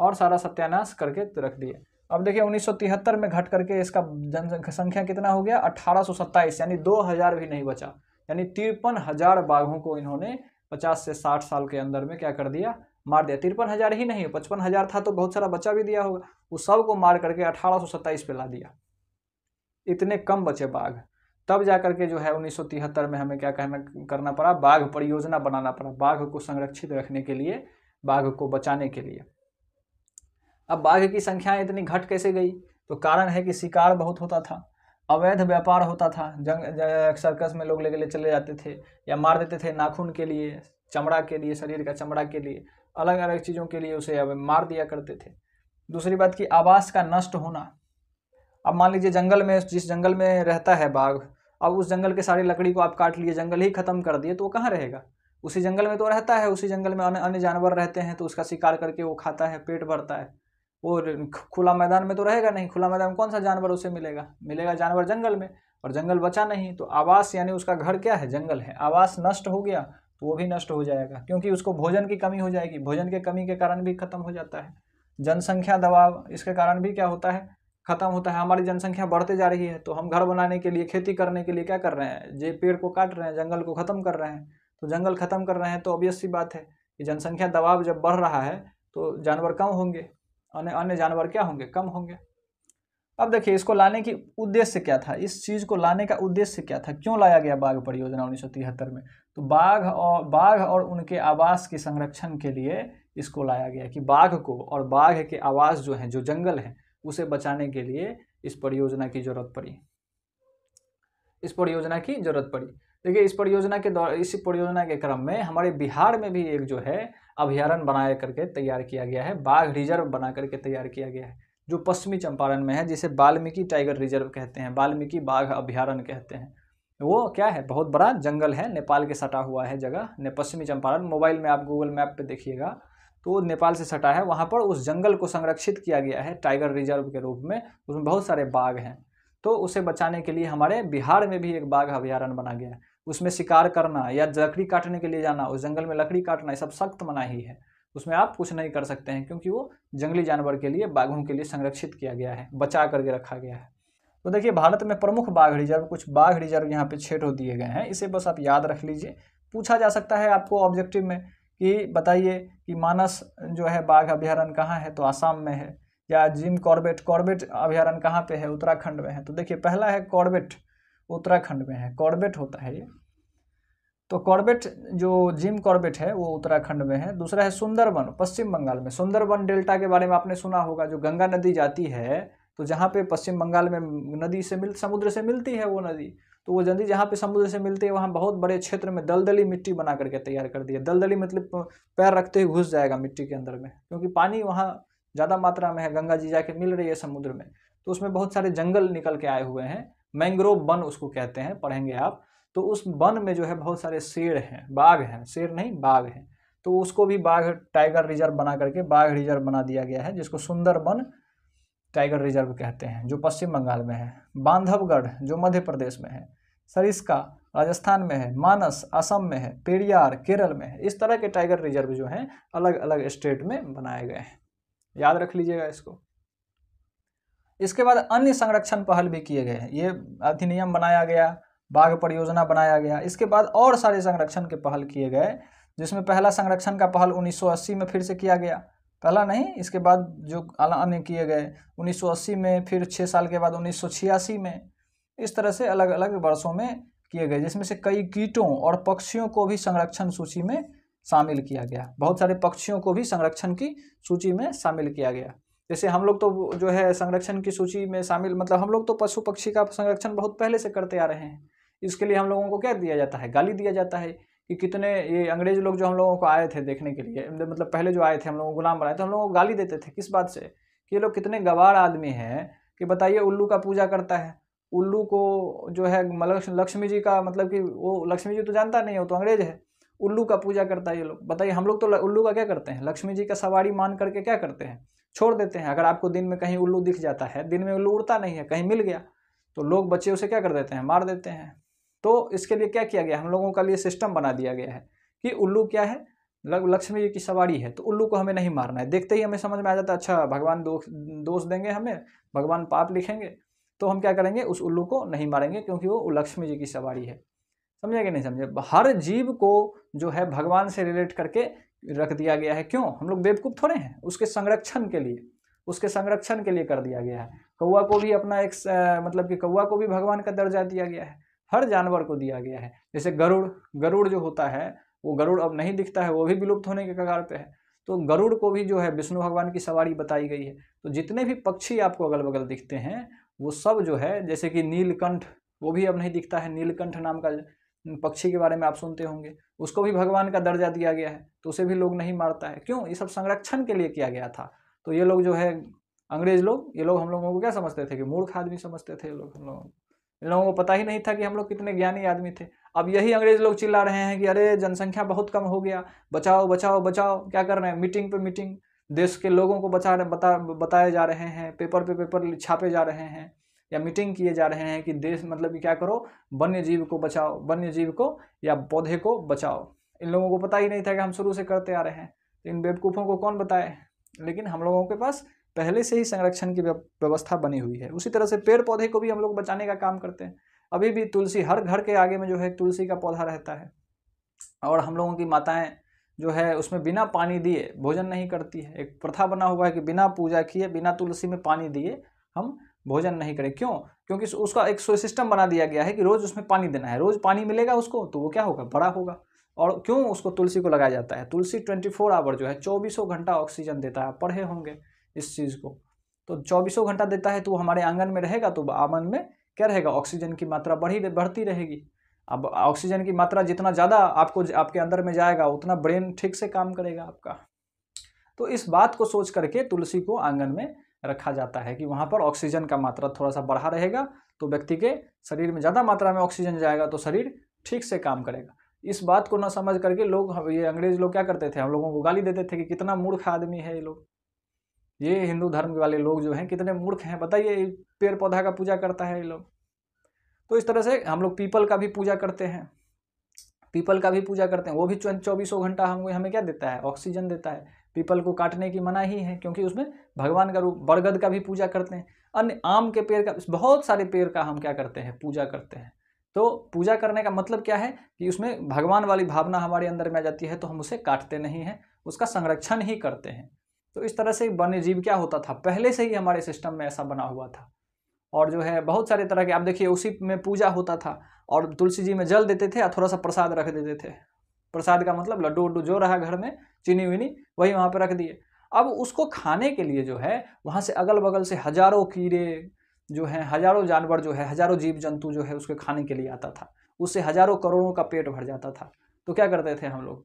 और सारा सत्यानाश करके रख दिए। अब देखिए 1973 में घट करके इसका जनसंख्या कितना हो गया, 1827, यानी 2000 भी नहीं बचा। यानी 53,000 बाघों को इन्होंने 50 से 60 साल के अंदर में क्या कर दिया, मार दिया। 53,000 ही नहीं, 55,000 था तो बहुत सारा बचा भी दिया होगा, उस सब को मार करके 1827 पे ला दिया। इतने कम बचे बाघ। तब जा करके जो है 1973 में हमें क्या करना पड़ा, बाघ परियोजना बनाना पड़ा, बाघ को संरक्षित रखने के लिए, बाघ को बचाने के लिए। अब बाघ की संख्या इतनी घट कैसे गई, तो कारण है कि शिकार बहुत होता था, अवैध व्यापार होता था। सर्कस में लोग ले चले जाते थे या मार देते थे नाखून के लिए, चमड़ा के लिए, शरीर का चमड़ा के लिए, अलग अलग चीज़ों के लिए उसे मार दिया करते थे। दूसरी बात की आवास का नष्ट होना। अब मान लीजिए जंगल में, जिस जंगल में रहता है बाघ, अब उस जंगल के सारी लकड़ी को आप काट लिए, जंगल ही खत्म कर दिए, तो वो कहाँ रहेगा, उसी जंगल में तो रहता है, उसी जंगल में अन्य जानवर रहते हैं, तो उसका शिकार करके वो खाता है, पेट भरता है। वो खुला मैदान में तो रहेगा नहीं, खुला मैदान में कौन सा जानवर उसे मिलेगा जानवर जंगल में, और जंगल बचा नहीं। तो आवास यानी उसका घर क्या है, जंगल है, आवास नष्ट हो गया, तो वो भी नष्ट हो जाएगा, क्योंकि उसको भोजन की कमी हो जाएगी, भोजन के कमी के कारण भी खत्म हो जाता है। जनसंख्या दबाव, इसके कारण भी क्या होता है, खत्म होता है। हमारी जनसंख्या बढ़ते जा रही है तो हम घर बनाने के लिए, खेती करने के लिए क्या कर रहे हैं, जे पेड़ को काट रहे हैं, जंगल को खत्म कर रहे हैं। तो जंगल खत्म कर रहे हैं तो ऑब्वियस सी बात है कि जनसंख्या दबाव जब बढ़ रहा है तो जानवर कम होंगे, अन्य जानवर क्या होंगे, कम होंगे। अब देखिए इसको लाने की उद्देश्य क्या था, इस चीज़ को लाने का उद्देश्य क्या था, क्यों लाया गया बाघ परियोजना 1973 में। तो बाघ और उनके आवास के संरक्षण के लिए इसको लाया गया कि बाघ को और बाघ के आवास जो हैं, जो जंगल है, उसे बचाने के लिए इस परियोजना की जरूरत पड़ी, इस परियोजना की जरूरत पड़ी। देखिए इस परियोजना के क्रम में हमारे बिहार में भी एक जो है अभयारण्य बनाया करके तैयार किया गया है, बाघ रिजर्व बना करके तैयार किया गया है, जो पश्चिमी चंपारण में है, जिसे वाल्मीकि टाइगर रिजर्व कहते हैं, वाल्मीकि बाघ अभयारण्य कहते हैं। वो क्या है, बहुत बड़ा जंगल है, नेपाल के सटा हुआ है जगह, पश्चिमी चंपारण। मोबाइल में आप गूगल मैप पे देखिएगा तो नेपाल से सटा है। वहाँ पर उस जंगल को संरक्षित किया गया है टाइगर रिजर्व के रूप में, उसमें बहुत सारे बाघ हैं। तो उसे बचाने के लिए हमारे बिहार में भी एक बाघ अभयारण्य बना गया है। उसमें शिकार करना या लकड़ी काटने के लिए जाना, उस जंगल में लकड़ी काटना, ये सब सख्त मनाही है। उसमें आप कुछ नहीं कर सकते हैं, क्योंकि वो जंगली जानवर के लिए, बाघों के लिए संरक्षित किया गया है, बचा करके रखा गया है। तो देखिए भारत में प्रमुख बाघ रिजर्व, कुछ बाघ रिजर्व यहाँ पे छेड़ दिए गए हैं, इसे बस आप याद रख लीजिए। पूछा जा सकता है आपको ऑब्जेक्टिव में कि बताइए कि मानस जो है बाघ अभयारण्य कहाँ है, तो आसाम में है। या जिम कॉर्बेट अभयारण्य कहाँ पे है, उत्तराखंड में है। तो देखिए पहला है कॉर्बेट, उत्तराखंड में है, कॉर्बेट होता है ये। तो कॉर्बेट जो जिम कॉर्बेट है वो उत्तराखंड में है। दूसरा है सुंदरबन, पश्चिम बंगाल में। सुंदरबन डेल्टा के बारे में आपने सुना होगा, जो गंगा नदी जाती है, तो जहाँ पे पश्चिम बंगाल में नदी से समुद्र से मिलती है वो नदी, तो वो नदी जहाँ पे समुद्र से मिलती है वहाँ बहुत बड़े क्षेत्र में दलदली मिट्टी बना करके तैयार कर दी है। दलदली मतलब पैर रखते ही घुस जाएगा मिट्टी के अंदर में, क्योंकि पानी वहाँ ज़्यादा मात्रा में है, गंगा जी जाके मिल रही है समुद्र में। तो उसमें बहुत सारे जंगल निकल के आए हुए हैं, मैंग्रोव वन उसको कहते हैं, पढ़ेंगे आप। तो उस वन में जो है बहुत सारे शेर हैं, बाघ हैं, शेर नहीं बाघ हैं। तो उसको भी बाघ टाइगर रिजर्व बना करके बाघ रिजर्व बना दिया गया है, जिसको सुंदरबन टाइगर रिजर्व कहते हैं, जो पश्चिम बंगाल में है। बांधवगढ़ जो मध्य प्रदेश में है, सरिस्का राजस्थान में है, मानस असम में है, पेरियार केरल में है। इस तरह के टाइगर रिजर्व जो हैं अलग अलग स्टेट में बनाए गए हैं, याद रख लीजिएगा इसको। इसके बाद अन्य संरक्षण पहल भी किए गए हैं, ये अधिनियम बनाया गया, बाघ परियोजना बनाया गया। इसके बाद और सारे संरक्षण के पहल किए गए, जिसमें पहला संरक्षण का पहल 1980 में फिर से किया गया। पहला नहीं, इसके बाद जो अन्य किए गए 1980 में, फिर 6 साल के बाद 1986 में, इस तरह से अलग अलग वर्षों में किए गए, जिसमें से कई कीटों और पक्षियों को भी संरक्षण सूची में शामिल किया गया। बहुत सारे पक्षियों को भी संरक्षण की सूची में शामिल किया गया। जैसे हम लोग तो जो है संरक्षण की सूची में शामिल, मतलब हम लोग तो पशु पक्षी का संरक्षण बहुत पहले से करते आ रहे हैं। इसके लिए हम लोगों को क्या दिया जाता है, गाली दिया जाता है कि कितने ये अंग्रेज लोग जो हम लोगों को आए थे देखने के लिए, मतलब पहले जो आए थे हम लोगों को गुलाम बनाए, तो हम लोगों को गाली देते थे। किस बात से, कि ये लोग कितने गवार आदमी हैं कि बताइए उल्लू का पूजा करता है, उल्लू को जो है लक्ष्मी जी का, मतलब कि वो लक्ष्मी जी तो जानता नहीं है, वो तो अंग्रेज है, उल्लू का पूजा करता है ये लोग। बताइए हम लोग तो उल्लू का क्या करते हैं, लक्ष्मी जी का सवारी मान करके क्या करते हैं, छोड़ देते हैं। अगर आपको दिन में कहीं उल्लू दिख जाता है, दिन में उल्लू उड़ता नहीं है, कहीं मिल गया तो लोग बच्चे उसे क्या कर देते हैं, मार देते हैं। तो इसके लिए क्या किया गया, हम लोगों का लिए सिस्टम बना दिया गया है कि उल्लू क्या है, लक्ष्मी जी की सवारी है, तो उल्लू को हमें नहीं मारना है। देखते ही हमें समझ में आ जाता है, अच्छा भगवान दोष देंगे हमें, भगवान पाप लिखेंगे, तो हम क्या करेंगे, उस उल्लू को नहीं मारेंगे, क्योंकि वो लक्ष्मी जी की सवारी है। समझे कि नहीं समझे। हर जीव को जो है भगवान से रिलेट करके रख दिया गया है। क्यों, हम लोग बेवकूफ़ थोड़े हैं, उसके संरक्षण के लिए, उसके संरक्षण के लिए कर दिया गया है। कौवा को भी अपना एक मतलब कि कौवा को भी भगवान का दर्जा दिया गया है, हर जानवर को दिया गया है। जैसे गरुड़ जो होता है, वो गरुड़ अब नहीं दिखता है, वो भी विलुप्त होने के कगार पे है, तो गरुड़ को भी जो है विष्णु भगवान की सवारी बताई गई है। तो जितने भी पक्षी आपको अगल बगल दिखते हैं वो सब जो है, जैसे कि नीलकंठ, वो भी अब नहीं दिखता है, नीलकंठ नाम का पक्षी के बारे में आप सुनते होंगे, उसको भी भगवान का दर्जा दिया गया है, तो उसे भी लोग नहीं मारता है। क्यों, ये सब संरक्षण के लिए किया गया था। तो ये लोग जो है अंग्रेज लोग, ये लोग हम लोगों को क्या समझते थे कि मूर्ख आदमी समझते थे। इन लोगों को पता ही नहीं था कि हम लोग कितने ज्ञानी आदमी थे। अब यही अंग्रेज लोग चिल्ला रहे हैं कि अरे जनसंख्या बहुत कम हो गया, बचाओ बचाओ बचाओ। क्या कर रहे हैं, मीटिंग पे मीटिंग, देश के लोगों को बताए जा रहे हैं, पेपर पे पेपर छापे जा रहे हैं, या मीटिंग किए जा रहे हैं कि देश, मतलब कि क्या करो, वन्य जीव को बचाओ, वन्य जीव को या पौधे को बचाओ। इन लोगों को पता ही नहीं था कि हम शुरू से करते आ रहे हैं। इन बेवकूफ़ों को कौन बताए, लेकिन हम लोगों के पास पहले से ही संरक्षण की व्यवस्था बनी हुई है। उसी तरह से पेड़ पौधे को भी हम लोग बचाने का काम करते हैं। अभी भी तुलसी, हर घर के आगे में जो है तुलसी का पौधा रहता है, और हम लोगों की माताएं जो है उसमें बिना पानी दिए भोजन नहीं करती है। एक प्रथा बना हुआ है कि बिना पूजा किए, बिना तुलसी में पानी दिए हम भोजन नहीं करें। क्यों? क्योंकि उसका एक सिस्टम बना दिया गया है कि रोज उसमें पानी देना है, रोज पानी मिलेगा उसको तो वो क्या होगा, बड़ा होगा। और क्यों उसको तुलसी को लगाया जाता है? तुलसी 24 आवर जो है 24 घंटा ऑक्सीजन देता है। आप पढ़े होंगे इस चीज़ को। तो 24 घंटा देता है, तो वो हमारे आंगन में रहेगा तो आंगन में क्या रहेगा, ऑक्सीजन की मात्रा बढ़ती रहेगी। अब ऑक्सीजन की मात्रा जितना ज़्यादा आपके अंदर में जाएगा उतना ब्रेन ठीक से काम करेगा आपका। तो इस बात को सोच करके तुलसी को आंगन में रखा जाता है कि वहाँ पर ऑक्सीजन का मात्रा थोड़ा सा बढ़ा रहेगा, तो व्यक्ति के शरीर में ज़्यादा मात्रा में ऑक्सीजन जाएगा तो शरीर ठीक से काम करेगा। इस बात को न समझ करके लोग, ये अंग्रेज लोग क्या करते थे, हम लोगों को गाली देते थे कि कितना मूर्ख आदमी है ये लोग, ये हिंदू धर्म वाले लोग जो हैं कितने मूर्ख हैं, बताइए पेड़ पौधा का पूजा करता है ये लोग। तो इस तरह से हम लोग पीपल का भी पूजा करते हैं, वो भी 24 घंटा हमें क्या देता है, ऑक्सीजन देता है। पीपल को काटने की मनाही है क्योंकि उसमें भगवान का रूप। बरगद का भी पूजा करते हैं, अन्य आम के पेड़ का, बहुत सारे पेड़ का हम क्या करते हैं, पूजा करते हैं। तो पूजा करने का मतलब क्या है कि उसमें भगवान वाली भावना हमारे अंदर में आ जाती है, तो हम उसे काटते नहीं हैं, उसका संरक्षण ही करते हैं। तो इस तरह से वन्य जीव क्या होता था, पहले से ही हमारे सिस्टम में ऐसा बना हुआ था। और जो है बहुत सारे तरह के, आप देखिए उसी में पूजा होता था, और तुलसी जी में जल देते थे और थोड़ा सा प्रसाद रख देते थे। प्रसाद का मतलब लड्डू उड्डू जो रहा घर में, चीनी वीनी, वही वहाँ पर रख दिए। अब उसको खाने के लिए जो है वहाँ से अगल बगल से हजारों कीड़े जो हैं, हजारों जानवर जो है, हजारों जीव जंतु जो है उसके खाने के लिए आता था। उससे हजारों करोड़ों का पेट भर जाता था। तो क्या करते थे हम लोग,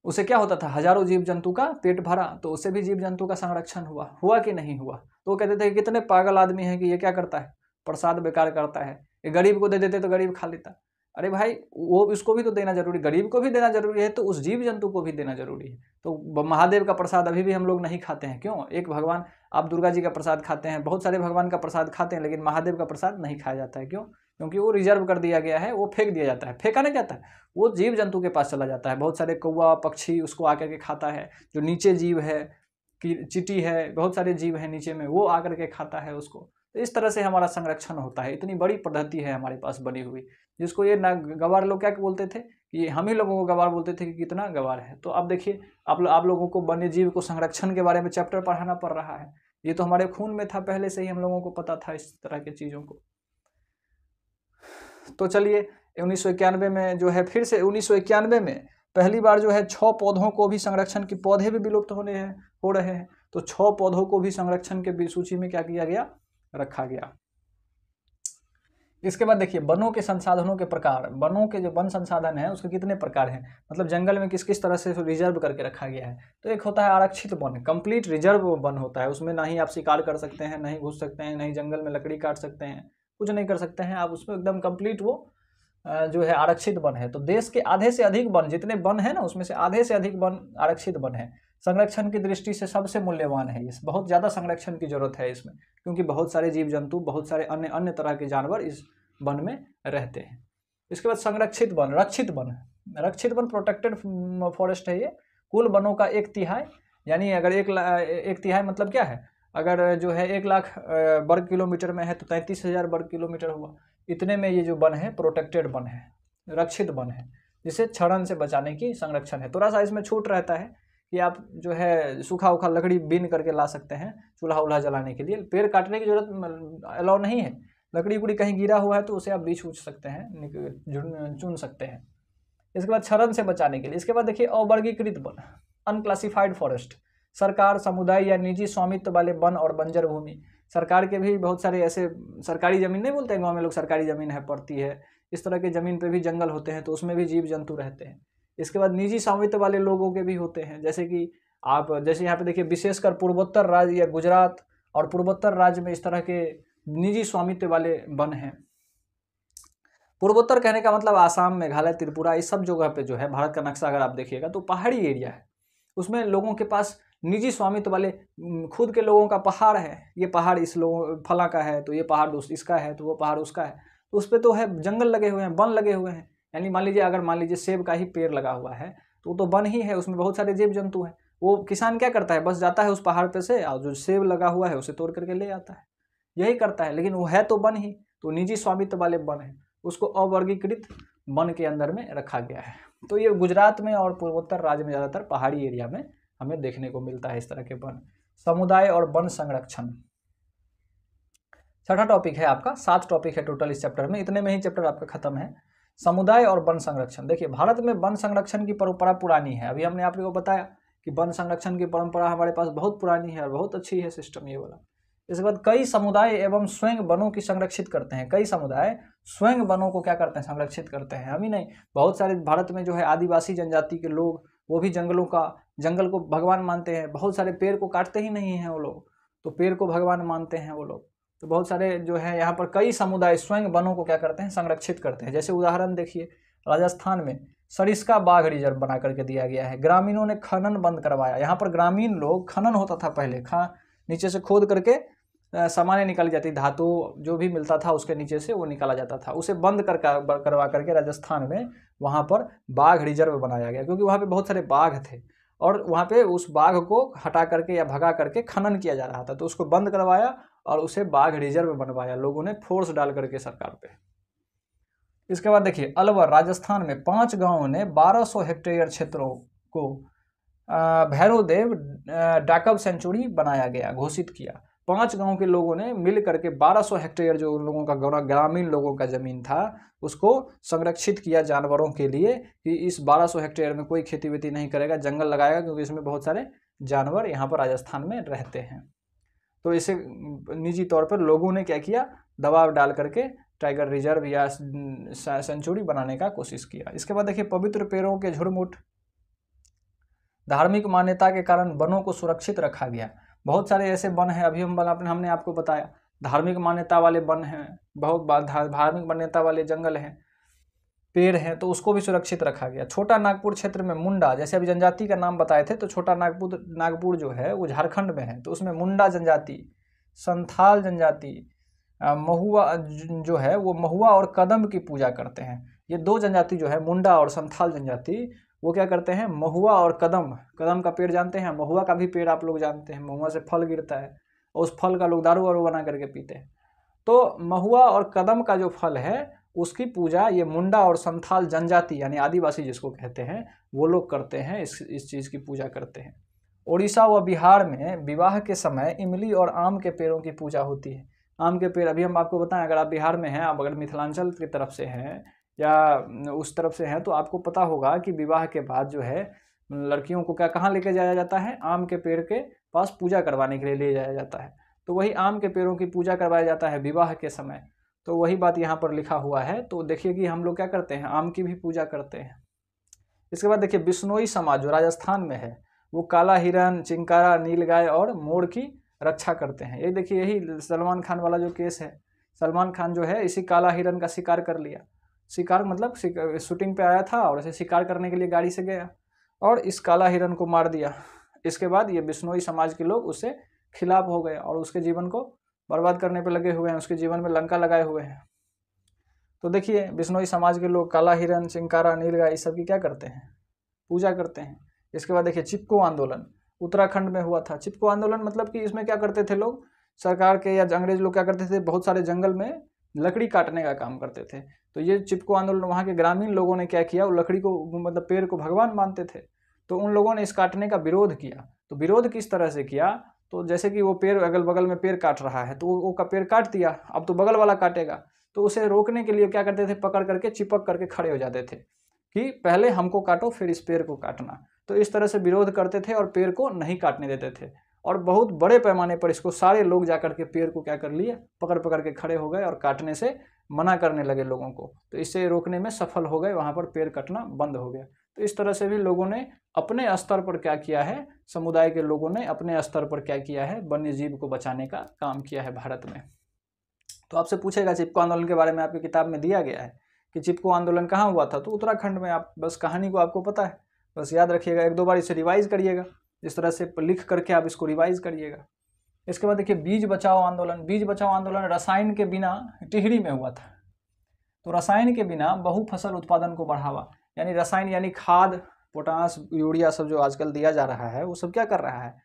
उसे क्या होता था, हजारों जीव जंतु का पेट भरा तो उससे भी जीव जंतु का संरक्षण हुआ कि नहीं हुआ। तो वो कहते थे कि कितने पागल आदमी हैं कि ये क्या करता है, प्रसाद बेकार करता है, ये गरीब को दे देते तो गरीब खा लेता। अरे भाई, वो उसको भी तो देना जरूरी, गरीब को भी देना जरूरी है तो उस जीव जंतु को भी देना जरूरी है। तो महादेव का प्रसाद अभी भी हम लोग नहीं खाते हैं, क्यों? एक भगवान, आप दुर्गा जी का प्रसाद खाते हैं, बहुत सारे भगवान का प्रसाद खाते हैं, लेकिन महादेव का प्रसाद नहीं खाया जाता है। क्यों? क्योंकि वो रिजर्व कर दिया गया है, वो फेंक दिया जाता है। फेंका नहीं जाता है, वो जीव जंतु के पास चला जाता है। बहुत सारे कौवा पक्षी उसको आकर के खाता है, जो नीचे जीव है, चींटी है, बहुत सारे जीव हैं नीचे में, वो आकर के खाता है उसको। तो इस तरह से हमारा संरक्षण होता है। इतनी बड़ी पद्धति है हमारे पास बनी हुई, जिसको ये ना गवार लोग क्या बोलते थे, कि हम ही लोगों को गवार बोलते थे कि कितना गवार है। तो अब देखिए, आप लोगों को वन्य जीव को संरक्षण के बारे में चैप्टर पढ़ाना पड़ रहा है। ये तो हमारे खून में था, पहले से ही हम लोगों को पता था इस तरह की चीज़ों को। तो चलिए, 1991 में जो है, फिर से 1991 में पहली बार जो है 6 पौधों को भी संरक्षण की, पौधे भी विलुप्त हो रहे हैं, तो 6 पौधों को भी संरक्षण के सूची में क्या किया गया, रखा गया। इसके बाद देखिए, वनों के संसाधनों के प्रकार। वनों के जो वन संसाधन है उसके कितने प्रकार हैं, मतलब जंगल में किस किस तरह से रिजर्व करके रखा गया है। तो एक होता है आरक्षित वन, कंप्लीट रिजर्व वन होता है, उसमें ना ही आप शिकार कर सकते हैं, नहीं घुस सकते हैं, नहीं जंगल में लकड़ी काट सकते हैं, कुछ नहीं कर सकते हैं आप उसमें, एकदम कंप्लीट वो जो है आरक्षित वन है। तो देश के आधे से अधिक वन, जितने वन है ना, उसमें से आधे से अधिक वन आरक्षित वन है। संरक्षण की दृष्टि से सबसे मूल्यवान है, इस बहुत ज़्यादा संरक्षण की जरूरत है इसमें, क्योंकि बहुत सारे जीव जंतु, बहुत सारे अन्य अन्य तरह के जानवर इस वन में रहते हैं। इसके बाद संरक्षित वन, रक्षित वन। रक्षित वन प्रोटेक्टेड फॉरेस्ट है ये, कुल वनों का 1/3, यानी अगर 1/3 मतलब क्या है, अगर जो है 1 लाख वर्ग किलोमीटर में है तो 33,000 वर्ग किलोमीटर हुआ। इतने में ये जो वन है प्रोटेक्टेड वन है, रक्षित वन है, जिसे क्षरण से बचाने की संरक्षण है। थोड़ा सा इसमें छूट रहता है कि आप जो है सूखा उखा लकड़ी बीन करके ला सकते हैं चूल्हा उल्हा जलाने के लिए, पेड़ काटने की जरूरत अलाउ नहीं है। लकड़ी उकड़ी कहीं गिरा हुआ है तो उसे आप बीछ उछ सकते हैं, चुन सकते हैं। इसके बाद क्षरण से बचाने के लिए, इसके बाद देखिए अवर्गीकृत वन, अनक्लासिफाइड फॉरेस्ट। सरकार, समुदाय या निजी स्वामित्व वाले वन और बंजर भूमि। सरकार के भी बहुत सारे ऐसे, सरकारी जमीन नहीं बोलते हैं गाँव में लोग, सरकारी जमीन है पड़ती है, इस तरह के जमीन पे भी जंगल होते हैं, तो उसमें भी जीव जंतु रहते हैं। इसके बाद निजी स्वामित्व वाले लोगों के भी होते हैं, जैसे कि आप जैसे यहाँ पे देखिए, विशेषकर पूर्वोत्तर राज्य या गुजरात और पूर्वोत्तर राज्य में इस तरह के निजी स्वामित्व वाले वन हैं। पूर्वोत्तर कहने का मतलब आसाम, मेघालय, त्रिपुरा, इस सब जगह पे जो है भारत का नक्शा अगर आप देखिएगा तो पहाड़ी एरिया है, उसमें लोगों के पास निजी स्वामित्व वाले, खुद के लोगों का पहाड़ है, ये पहाड़ इस लोगों फला का है, तो ये पहाड़ इसका है, तो वो पहाड़ उसका है, तो उस पर तो है जंगल लगे हुए हैं, वन लगे हुए हैं। यानी मान लीजिए, अगर मान लीजिए सेब का ही पेड़ लगा हुआ है तो वो तो वन ही है, उसमें बहुत सारे जीव जंतु हैं। वो किसान क्या करता है, बस जाता है उस पहाड़ पे से और जो सेब लगा हुआ है उसे तोड़ करके ले आता है, यही करता है। लेकिन वो है तो वन ही, तो निजी स्वामित्व वाले वन है, उसको अवर्गीकृत वन के अंदर में रखा गया है। तो ये गुजरात में और पूर्वोत्तर राज्य में ज़्यादातर पहाड़ी एरिया में हमें देखने को मिलता है इस तरह के वन। समुदाय और वन संरक्षण छठा टॉपिक है आपका, 7 टॉपिक है टोटल इस चैप्टर में, इतने में ही चैप्टर आपका खत्म है। समुदाय और वन संरक्षण। देखिए भारत में वन संरक्षण की परंपरा पुरानी है, अभी हमने आप लोगों को बताया कि वन संरक्षण की परंपरा हमारे पास बहुत पुरानी है और बहुत अच्छी है सिस्टम ये वाला। इसके बाद कई समुदाय एवं स्वयं वनों की संरक्षित करते हैं, कई समुदाय स्वयं वनों को क्या करते हैं, संरक्षित करते हैं। अभी नहीं, बहुत सारे भारत में जो है आदिवासी जनजाति के लोग, वो भी जंगल को भगवान मानते हैं, बहुत सारे पेड़ को काटते ही नहीं हैं वो लोग, तो पेड़ को भगवान मानते हैं वो लोग। तो बहुत सारे जो है यहाँ पर कई समुदाय स्वयं वनों को क्या करते हैं, संरक्षित करते हैं। जैसे उदाहरण देखिए, राजस्थान में सरिस्का बाघ रिजर्व बना करके दिया गया है, ग्रामीणों ने खनन बंद करवाया। यहाँ पर ग्रामीण लोग, खनन होता था पहले, नीचे से खोद करके सामानें निकाली जाती, धातु जो भी मिलता था उसके नीचे से वो निकाला जाता था, उसे बंद करवा करके राजस्थान में वहाँ पर बाघ रिजर्व बनाया गया, क्योंकि वहाँ पे बहुत सारे बाघ थे और वहाँ पे उस बाघ को हटा करके या भगा करके खनन किया जा रहा था, तो उसको बंद करवाया और उसे बाघ रिजर्व बनवाया लोगों ने फोर्स डाल करके सरकार पे। इसके बाद देखिए अलवर राजस्थान में 5 गांवों ने 1200 हेक्टेयर क्षेत्रों को भैरवदेव डाकब सेंचुरी बनाया गया, घोषित किया। 5 गांव के लोगों ने मिल करके 1200 हेक्टेयर जो उन लोगों का ग्रामीण लोगों का जमीन था उसको संरक्षित किया जानवरों के लिए, कि इस 1200 हेक्टेयर में कोई खेती वेती नहीं करेगा, जंगल लगाएगा, क्योंकि इसमें बहुत सारे जानवर यहाँ पर राजस्थान में रहते हैं। तो इसे निजी तौर पर लोगों ने क्या किया, दबाव डाल करके टाइगर रिजर्व या सेंचुरी बनाने का कोशिश किया। इसके बाद देखिए पवित्र पेड़ों के झुरमुट, धार्मिक मान्यता के कारण वनों को सुरक्षित रखा गया। बहुत सारे ऐसे वन हैं, अभी हमने आपको बताया धार्मिक मान्यता वाले वन हैं, बहुत धार्मिक मान्यता वाले जंगल हैं, पेड़ हैं, तो उसको भी सुरक्षित रखा गया। छोटा नागपुर क्षेत्र में मुंडा, जैसे अभी जनजाति का नाम बताए थे, तो छोटा नागपुर जो है वो झारखंड में है, तो उसमें मुंडा जनजाति, संथाल जनजाति, महुआ जो है वो महुआ और कदम की पूजा करते हैं। ये 2 जनजाति जो है मुंडा और संथाल जनजाति, वो क्या करते हैं, महुआ और कदम का पेड़ जानते हैं, महुआ का भी पेड़ आप लोग जानते हैं, महुआ से फल गिरता है और उस फल का लोग दारू वारू बना करके पीते हैं। तो महुआ और कदम का जो फल है उसकी पूजा ये मुंडा और संथाल जनजाति यानी आदिवासी जिसको कहते हैं वो लोग करते हैं, इस चीज़ की पूजा करते हैं। उड़ीसा व बिहार में विवाह के समय इमली और आम के पेड़ों की पूजा होती है। आम के पेड़, अभी हम आपको बताएं, अगर आप बिहार में हैं, आप अगर मिथिलांचल की तरफ से हैं या उस तरफ से हैं, तो आपको पता होगा कि विवाह के बाद जो है लड़कियों को कहाँ लेके जाया जाता है, आम के पेड़ के पास पूजा करवाने के लिए ले जाया जाता है। तो वही आम के पेड़ों की पूजा करवाया जाता है विवाह के समय, तो वही बात यहाँ पर लिखा हुआ है। तो देखिए कि हम लोग क्या करते हैं, आम की भी पूजा करते हैं। इसके बाद देखिए बिश्नोई समाज जो राजस्थान में है वो काला हिरन, चिंकारा, नीलगाय और मोर की रक्षा करते हैं। ये देखिए यही सलमान खान वाला जो केस है, सलमान खान जो है इसी काला हिरन का शिकार कर लिया, शिकार मतलब शूटिंग पे आया था और ऐसे शिकार करने के लिए गाड़ी से गया और इस काला हिरन को मार दिया। इसके बाद ये बिश्नोई समाज के लोग उससे खिलाफ हो गए और उसके जीवन को बर्बाद करने पे लगे हुए हैं, उसके जीवन में लंका लगाए हुए हैं। तो देखिए बिश्नोई समाज के लोग काला हिरन, चिंकारा, नीलगाय इस सब की क्या करते हैं, पूजा करते हैं। इसके बाद देखिए चिपको आंदोलन उत्तराखंड में हुआ था। चिपको आंदोलन मतलब कि इसमें क्या करते थे लोग, सरकार के या अंग्रेज लोग क्या करते थे, बहुत सारे जंगल में लकड़ी काटने का काम करते थे। तो ये चिपको आंदोलन वहाँ के ग्रामीण लोगों ने क्या किया, वो लकड़ी को मतलब पेड़ को भगवान मानते थे, तो उन लोगों ने इस काटने का विरोध किया। तो विरोध किस तरह से किया, तो जैसे कि वो पेड़ अगल बगल में पेड़ काट रहा है तो वो का पेड़ काट दिया, अब तो बगल वाला काटेगा, तो उसे रोकने के लिए क्या करते थे, पकड़ करके चिपक करके खड़े हो जाते थे कि पहले हमको काटो फिर इस पेड़ को काटना। तो इस तरह से विरोध करते थे और पेड़ को नहीं काटने देते थे और बहुत बड़े पैमाने पर इसको सारे लोग जाकर के पेड़ को क्या कर लिए, पकड़ पकड़ के खड़े हो गए और काटने से मना करने लगे लोगों को। तो इससे रोकने में सफल हो गए, वहाँ पर पेड़ कटना बंद हो गया। तो इस तरह से भी लोगों ने अपने स्तर पर क्या किया है, समुदाय के लोगों ने अपने स्तर पर क्या किया है, वन्य जीव को बचाने का काम किया है भारत में। तो आपसे पूछेगा चिपको आंदोलन के बारे में, आपकी किताब में दिया गया है कि चिपको आंदोलन कहाँ हुआ था, तो उत्तराखंड में। आप बस कहानी को आपको पता है, बस याद रखिएगा, 1-2 बार इसे रिवाइज करिएगा, जिस तरह से लिख करके आप इसको रिवाइज करिएगा। इसके बाद देखिए बीज बचाओ आंदोलन। बीज बचाओ आंदोलन रसायन के बिना टिहरी में हुआ था। तो रसायन के बिना बहु फसल उत्पादन को बढ़ावा, यानी रसायन यानी खाद पोटास, यूरिया सब जो आजकल दिया जा रहा है वो सब क्या कर रहा है,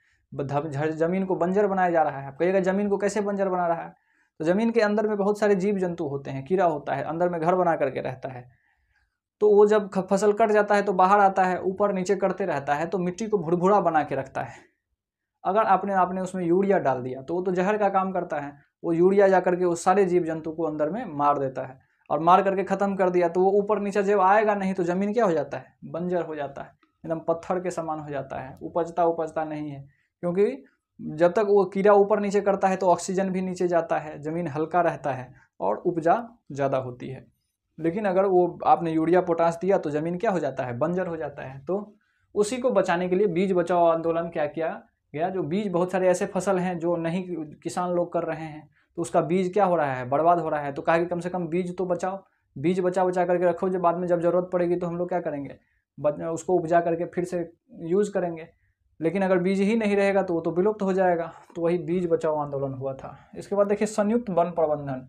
ज़मीन को बंजर बनाया जा रहा है। आप कहिएगा ज़मीन को कैसे बंजर बना रहा है, तो ज़मीन के अंदर में बहुत सारे जीव जंतु होते हैं, कीड़ा होता है, अंदर में घर बना करके रहता है। तो वो जब फसल कट जाता है तो बाहर आता है, ऊपर नीचे करते रहता है, तो मिट्टी को भुरभुरा बना के रखता है। अगर आपने उसमें यूरिया डाल दिया तो वो तो जहर का काम करता है। वो यूरिया जा करके उस सारे जीव जंतु को अंदर में मार देता है, और मार करके ख़त्म कर दिया तो वो ऊपर नीचे जब आएगा नहीं तो ज़मीन क्या हो जाता है, बंजर हो जाता है, एकदम पत्थर के समान हो जाता है, उपजता नहीं है। क्योंकि जब तक वो कीड़ा ऊपर नीचे करता है तो ऑक्सीजन भी नीचे जाता है, ज़मीन हल्का रहता है और उपजा ज़्यादा होती है। लेकिन अगर वो आपने यूरिया पोटास दिया तो ज़मीन क्या हो जाता है, बंजर हो जाता है। तो उसी को बचाने के लिए बीज बचाओ आंदोलन क्या किया गया। जो बीज, बहुत सारे ऐसे फसल हैं जो नहीं किसान लोग कर रहे हैं, तो उसका बीज क्या हो रहा है, बर्बाद हो रहा है। तो कहा कि कम से कम बीज तो बचाओ, बीज बचा करके रखो, जो बाद में जब ज़रूरत पड़ेगी तो हम लोग क्या करेंगे, उसको उपजा करके फिर से यूज़ करेंगे। लेकिन अगर बीज ही नहीं रहेगा तो वो तो विलुप्त हो जाएगा। तो वही बीज बचाओ आंदोलन हुआ था। इसके बाद देखिए संयुक्त वन प्रबंधन।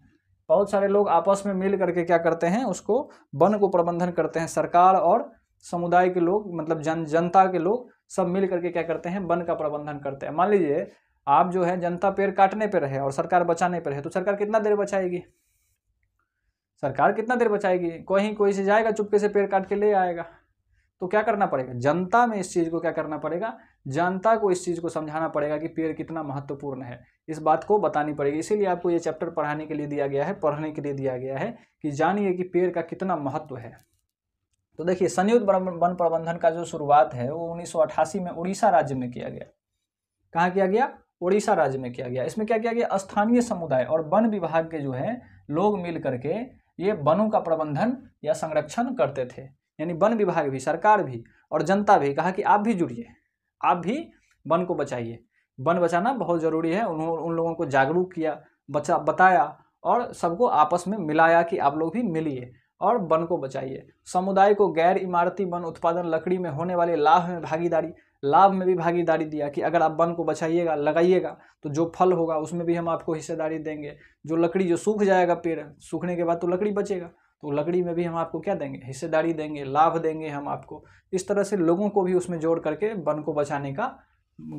बहुत सारे लोग आपस में मिल करके क्या करते हैं, उसको वन को प्रबंधन करते हैं। सरकार और समुदाय के लोग, मतलब जनता के लोग सब मिल करके क्या करते हैं, वन का प्रबंधन करते हैं। मान लीजिए आप जो है जनता पेड़ काटने पे रहे और सरकार बचाने पे रहे, तो सरकार कितना देर बचाएगी, कोई से जाएगा चुपके से पेड़ काट के ले आएगा। तो क्या करना पड़ेगा, जनता में इस चीज़ को क्या करना पड़ेगा, जनता को इस चीज़ को समझाना पड़ेगा कि पेड़ कितना महत्वपूर्ण है, इस बात को बतानी पड़ेगी। इसीलिए आपको ये चैप्टर पढ़ाने के लिए दिया गया है, पढ़ने के लिए दिया गया है कि जानिए कि पेड़ का कितना महत्व है। तो देखिए संयुक्त वन प्रबंधन का जो शुरुआत है वो 1988 में उड़ीसा राज्य में किया गया। कहाँ किया गया, उड़ीसा राज्य में किया गया। इसमें क्या किया गया, स्थानीय समुदाय और वन विभाग के जो है लोग मिल करके ये वनों का प्रबंधन या संरक्षण करते थे। यानी वन विभाग भी, सरकार भी और जनता भी कहा कि आप भी जुड़िए, आप भी वन को बचाइए, वन बचाना बहुत ज़रूरी है। उन्होंने उन लोगों को जागरूक किया, बताया और सबको आपस में मिलाया कि आप लोग भी मिलिए और वन को बचाइए। समुदाय को गैर इमारती वन उत्पादन, लकड़ी में होने वाले लाभ में भी भागीदारी दिया कि अगर आप वन को बचाइएगा, लगाइएगा तो जो फल होगा उसमें भी हम आपको हिस्सेदारी देंगे। जो लकड़ी जो सूख जाएगा, पेड़ सूखने के बाद तो लकड़ी बचेगा, तो लकड़ी में भी हम आपको क्या देंगे, हिस्सेदारी देंगे, लाभ देंगे हम आपको। इस तरह से लोगों को भी उसमें जोड़ करके वन को बचाने का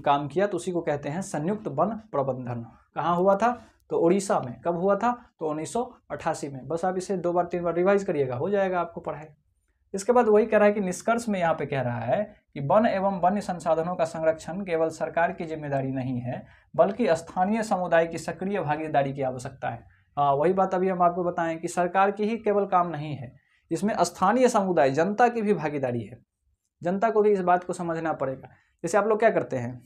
काम किया। तो उसी को कहते हैं संयुक्त वन प्रबंधन। कहाँ हुआ था, तो उड़ीसा में। कब हुआ था, तो 1988 में। बस आप इसे 2 बार 3 बार रिवाइज करिएगा, हो जाएगा आपको पढ़ाई। इसके बाद वही कह रहा है कि निष्कर्ष में यहाँ पे कह रहा है कि वन एवं वन्य संसाधनों का संरक्षण केवल सरकार की जिम्मेदारी नहीं है, बल्कि स्थानीय समुदाय की सक्रिय भागीदारी की आवश्यकता है। हाँ, वही बात अभी हम आपको बताएं कि सरकार की ही केवल काम नहीं है, इसमें स्थानीय समुदाय, जनता की भी भागीदारी है। जनता को भी इस बात को समझना पड़ेगा। जैसे आप लोग क्या करते हैं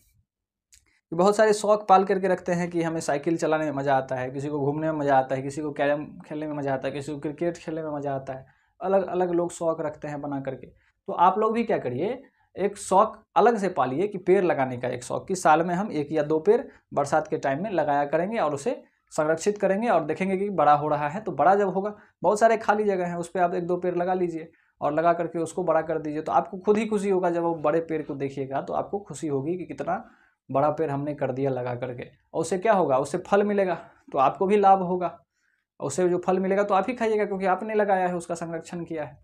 कि बहुत सारे शौक पाल करके रखते हैं कि हमें साइकिल चलाने में मज़ा आता है, किसी को घूमने में मज़ा आता है, किसी को कैरम खेलने में मज़ा आता है, किसी को क्रिकेट खेलने में मज़ा आता है। अलग अलग लोग शौक रखते हैं बना करके। तो आप लोग भी क्या करिए, एक शौक अलग से पालिए कि पेड़ लगाने का एक शौक, कि साल में हम 1 या 2 पेड़ बरसात के टाइम में लगाया करेंगे और उसे संरक्षित करेंगे और देखेंगे कि बड़ा हो रहा है। तो बड़ा जब होगा, बहुत सारे खाली जगह हैं, उस पर आप 1-2 पेड़ लगा लीजिए और लगा करके उसको बड़ा कर दीजिए। तो आपको खुद ही खुशी होगा, जब वो बड़े पेड़ को देखिएगा तो आपको खुशी होगी कि कितना बड़ा पेड़ हमने कर दिया लगा करके। और उससे क्या होगा, उससे फल मिलेगा तो आपको भी लाभ होगा, उससे जो फल मिलेगा तो आप ही खाइएगा क्योंकि आपने लगाया है, उसका संरक्षण किया है।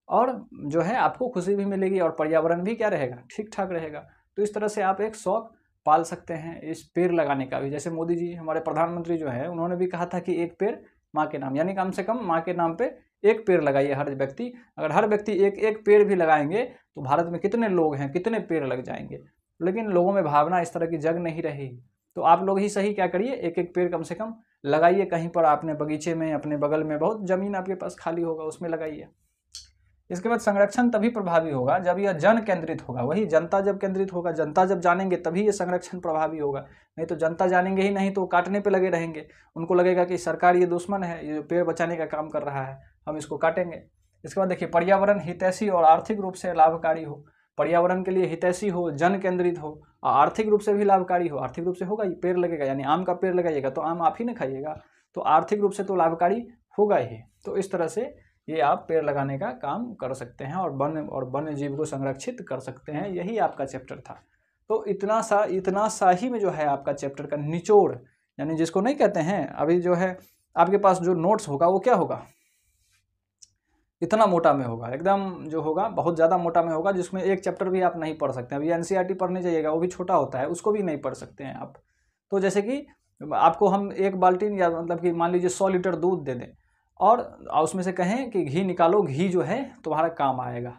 और जो है आपको खुशी भी मिलेगी और पर्यावरण भी क्या रहेगा, ठीक ठाक रहेगा। तो इस तरह से आप एक शौक पाल सकते हैं इस पेड़ लगाने का भी। जैसे मोदी जी, हमारे प्रधानमंत्री जो है, उन्होंने भी कहा था कि 1 पेड़ माँ के नाम, यानी कम से कम माँ के नाम पे 1 पेड़ लगाइए हर व्यक्ति। अगर हर व्यक्ति 1-1 पेड़ भी लगाएंगे तो भारत में कितने लोग हैं, कितने पेड़ लग जाएंगे। लेकिन लोगों में भावना इस तरह की जग नहीं रही। तो आप लोग ही सही क्या करिए, 1-1 पेड़ कम से कम लगाइए कहीं पर, अपने बगीचे में, अपने बगल में बहुत ज़मीन आपके पास खाली होगा उसमें लगाइए। इसके बाद संरक्षण तभी प्रभावी होगा जब यह जन केंद्रित होगा। वही जनता जब केंद्रित होगा, जनता जब जानेंगे तभी ये संरक्षण प्रभावी होगा। नहीं तो जनता जानेंगे ही नहीं तो काटने पे लगे रहेंगे। उनको लगेगा कि सरकार ये दुश्मन है, ये पेड़ बचाने का काम कर रहा है, हम इसको काटेंगे। इसके बाद देखिए पर्यावरण हितैषी और आर्थिक रूप से लाभकारी हो। पर्यावरण के लिए हितैषी हो, जन केंद्रित हो और आर्थिक रूप से भी लाभकारी हो। आर्थिक रूप से होगा, ये पेड़ लगेगा, यानी आम का पेड़ लगाइएगा तो आम आप ही ना खाइएगा, तो आर्थिक रूप से तो लाभकारी होगा ही। तो इस तरह से ये आप पेड़ लगाने का काम कर सकते हैं और वन्य जीव को संरक्षित कर सकते हैं। यही आपका चैप्टर था। तो इतना सा ही में जो है आपका चैप्टर का निचोड़, यानी जिसको नहीं कहते हैं, अभी जो है आपके पास जो नोट्स होगा वो क्या होगा, इतना मोटा में होगा, एकदम जो होगा बहुत ज़्यादा मोटा में होगा, जिसमें एक चैप्टर भी आप नहीं पढ़ सकते हैं। अभी एनसीईआरटी पढ़ने जाइएगा, वो भी छोटा होता है, उसको भी नहीं पढ़ सकते हैं आप। तो जैसे कि आपको हम एक बाल्टी या मतलब कि मान लीजिए 100 लीटर दूध दे दें और उसमें से कहें कि घी निकालो, घी जो है तुम्हारा काम आएगा,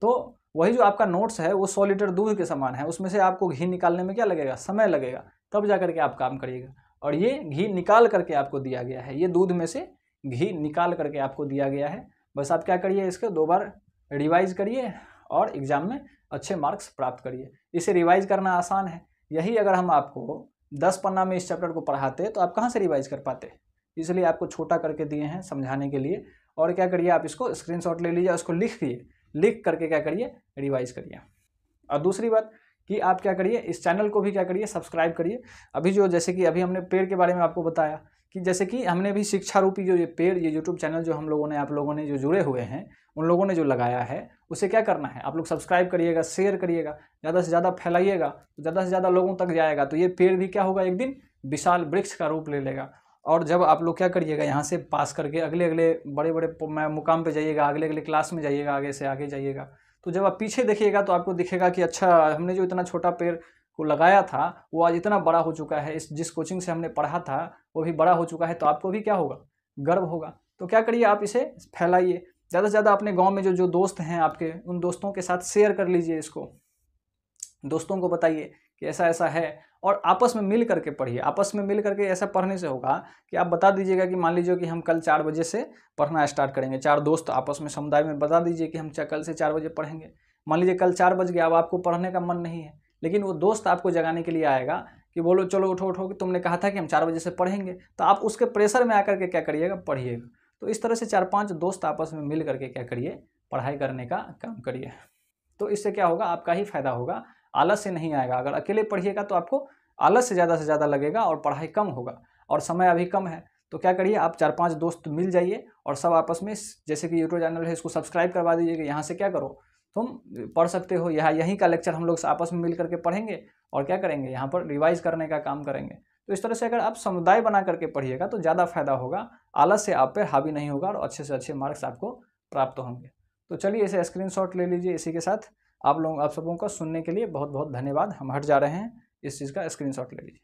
तो वही जो आपका नोट्स है वो 100 लीटर दूध के समान है। उसमें से आपको घी निकालने में क्या लगेगा, समय लगेगा, तब जा करके आप काम करिएगा। और ये घी निकाल करके आपको दिया गया है, ये दूध में से घी निकाल करके आपको दिया गया है। बस आप क्या करिए, इसको 2 बार रिवाइज करिए और एग्ज़ाम में अच्छे मार्क्स प्राप्त करिए। इसे रिवाइज करना आसान है। यही अगर हम आपको 10 पन्ना में इस चैप्टर को पढ़ाते तो आप कहाँ से रिवाइज कर पाते। इसलिए आपको छोटा करके दिए हैं समझाने के लिए। और क्या करिए, आप इसको स्क्रीनशॉट ले लीजिए, उसको लिख करके क्या करिए, रिवाइज करिए। और दूसरी बात कि आप क्या करिए, इस चैनल को भी क्या करिए, सब्सक्राइब करिए। अभी जो जैसे कि अभी हमने पेड़ के बारे में आपको बताया कि जैसे कि हमने भी शिक्षा रूपी जो ये पेड़, ये यूट्यूब चैनल जो हम लोगों ने, आप लोगों ने जो जुड़े हुए हैं, उन लोगों ने जो लगाया है, उसे क्या करना है, आप लोग सब्सक्राइब करिएगा, शेयर करिएगा, ज़्यादा से ज़्यादा फैलाइएगा, तो ज़्यादा से ज़्यादा लोगों तक जाएगा। तो ये पेड़ भी क्या होगा, एक दिन विशाल वृक्ष का रूप ले लेगा। और जब आप लोग क्या करिएगा, यहाँ से पास करके अगले अगले बड़े बड़े मुकाम पे जाइएगा, अगले अगले क्लास में जाइएगा, आगे से आगे जाइएगा, तो जब आप पीछे देखिएगा तो आपको दिखेगा कि अच्छा, हमने जो इतना छोटा पेड़ को लगाया था वो आज इतना बड़ा हो चुका है, इस जिस कोचिंग से हमने पढ़ा था वो भी बड़ा हो चुका है। तो आपको भी क्या होगा, गर्व होगा। तो क्या करिए, आप इसे फैलाइए ज़्यादा से ज़्यादा। अपने गाँव में जो दोस्त हैं आपके, उन दोस्तों के साथ शेयर कर लीजिए इसको, दोस्तों को बताइए कि ऐसा ऐसा है। और आपस में मिल करके पढ़िए। आपस में मिल करके ऐसा पढ़ने से होगा कि आप बता दीजिएगा कि मान लीजिए कि हम कल 4 बजे से पढ़ना स्टार्ट करेंगे। 4 दोस्त आपस में समुदाय में बता दीजिए कि हम कल से 4 बजे पढ़ेंगे। मान लीजिए कल 4 बज गया, अब आपको पढ़ने का मन नहीं है, लेकिन वो दोस्त आपको जगाने के लिए आएगा कि बोलो चलो उठो उठो, कि तुमने कहा था कि हम 4 बजे से पढ़ेंगे। तो आप उसके प्रेशर में आकर के क्या करिएगा, पढ़िएगा। तो इस तरह से 4-5 दोस्त आपस में मिल करके क्या करिए, पढ़ाई करने का काम करिए। तो इससे क्या होगा, आपका ही फायदा होगा, आलस से नहीं आएगा। अगर अकेले पढ़िएगा तो आपको आलस से ज़्यादा लगेगा और पढ़ाई कम होगा, और समय अभी कम है। तो क्या करिए, आप 4-5 दोस्त मिल जाइए और सब आपस में, जैसे कि यूट्यूब चैनल है इसको सब्सक्राइब करवा दीजिए कि यहाँ से क्या करो, तुम पढ़ सकते हो। यहीं का लेक्चर हम लोग आपस में मिल करके पढ़ेंगे और क्या करेंगे, यहाँ पर रिवाइज करने का काम करेंगे। तो इस तरह से अगर आप समुदाय बना करके पढ़िएगा तो ज़्यादा फायदा होगा, आलस से आप पे हावी नहीं होगा और अच्छे से अच्छे मार्क्स आपको प्राप्त होंगे। तो चलिए इसे स्क्रीनशॉट ले लीजिए। इसी के साथ आप सबों को सुनने के लिए बहुत बहुत धन्यवाद। हम हट जा रहे हैं, इस चीज़ का स्क्रीनशॉट ले लीजिए।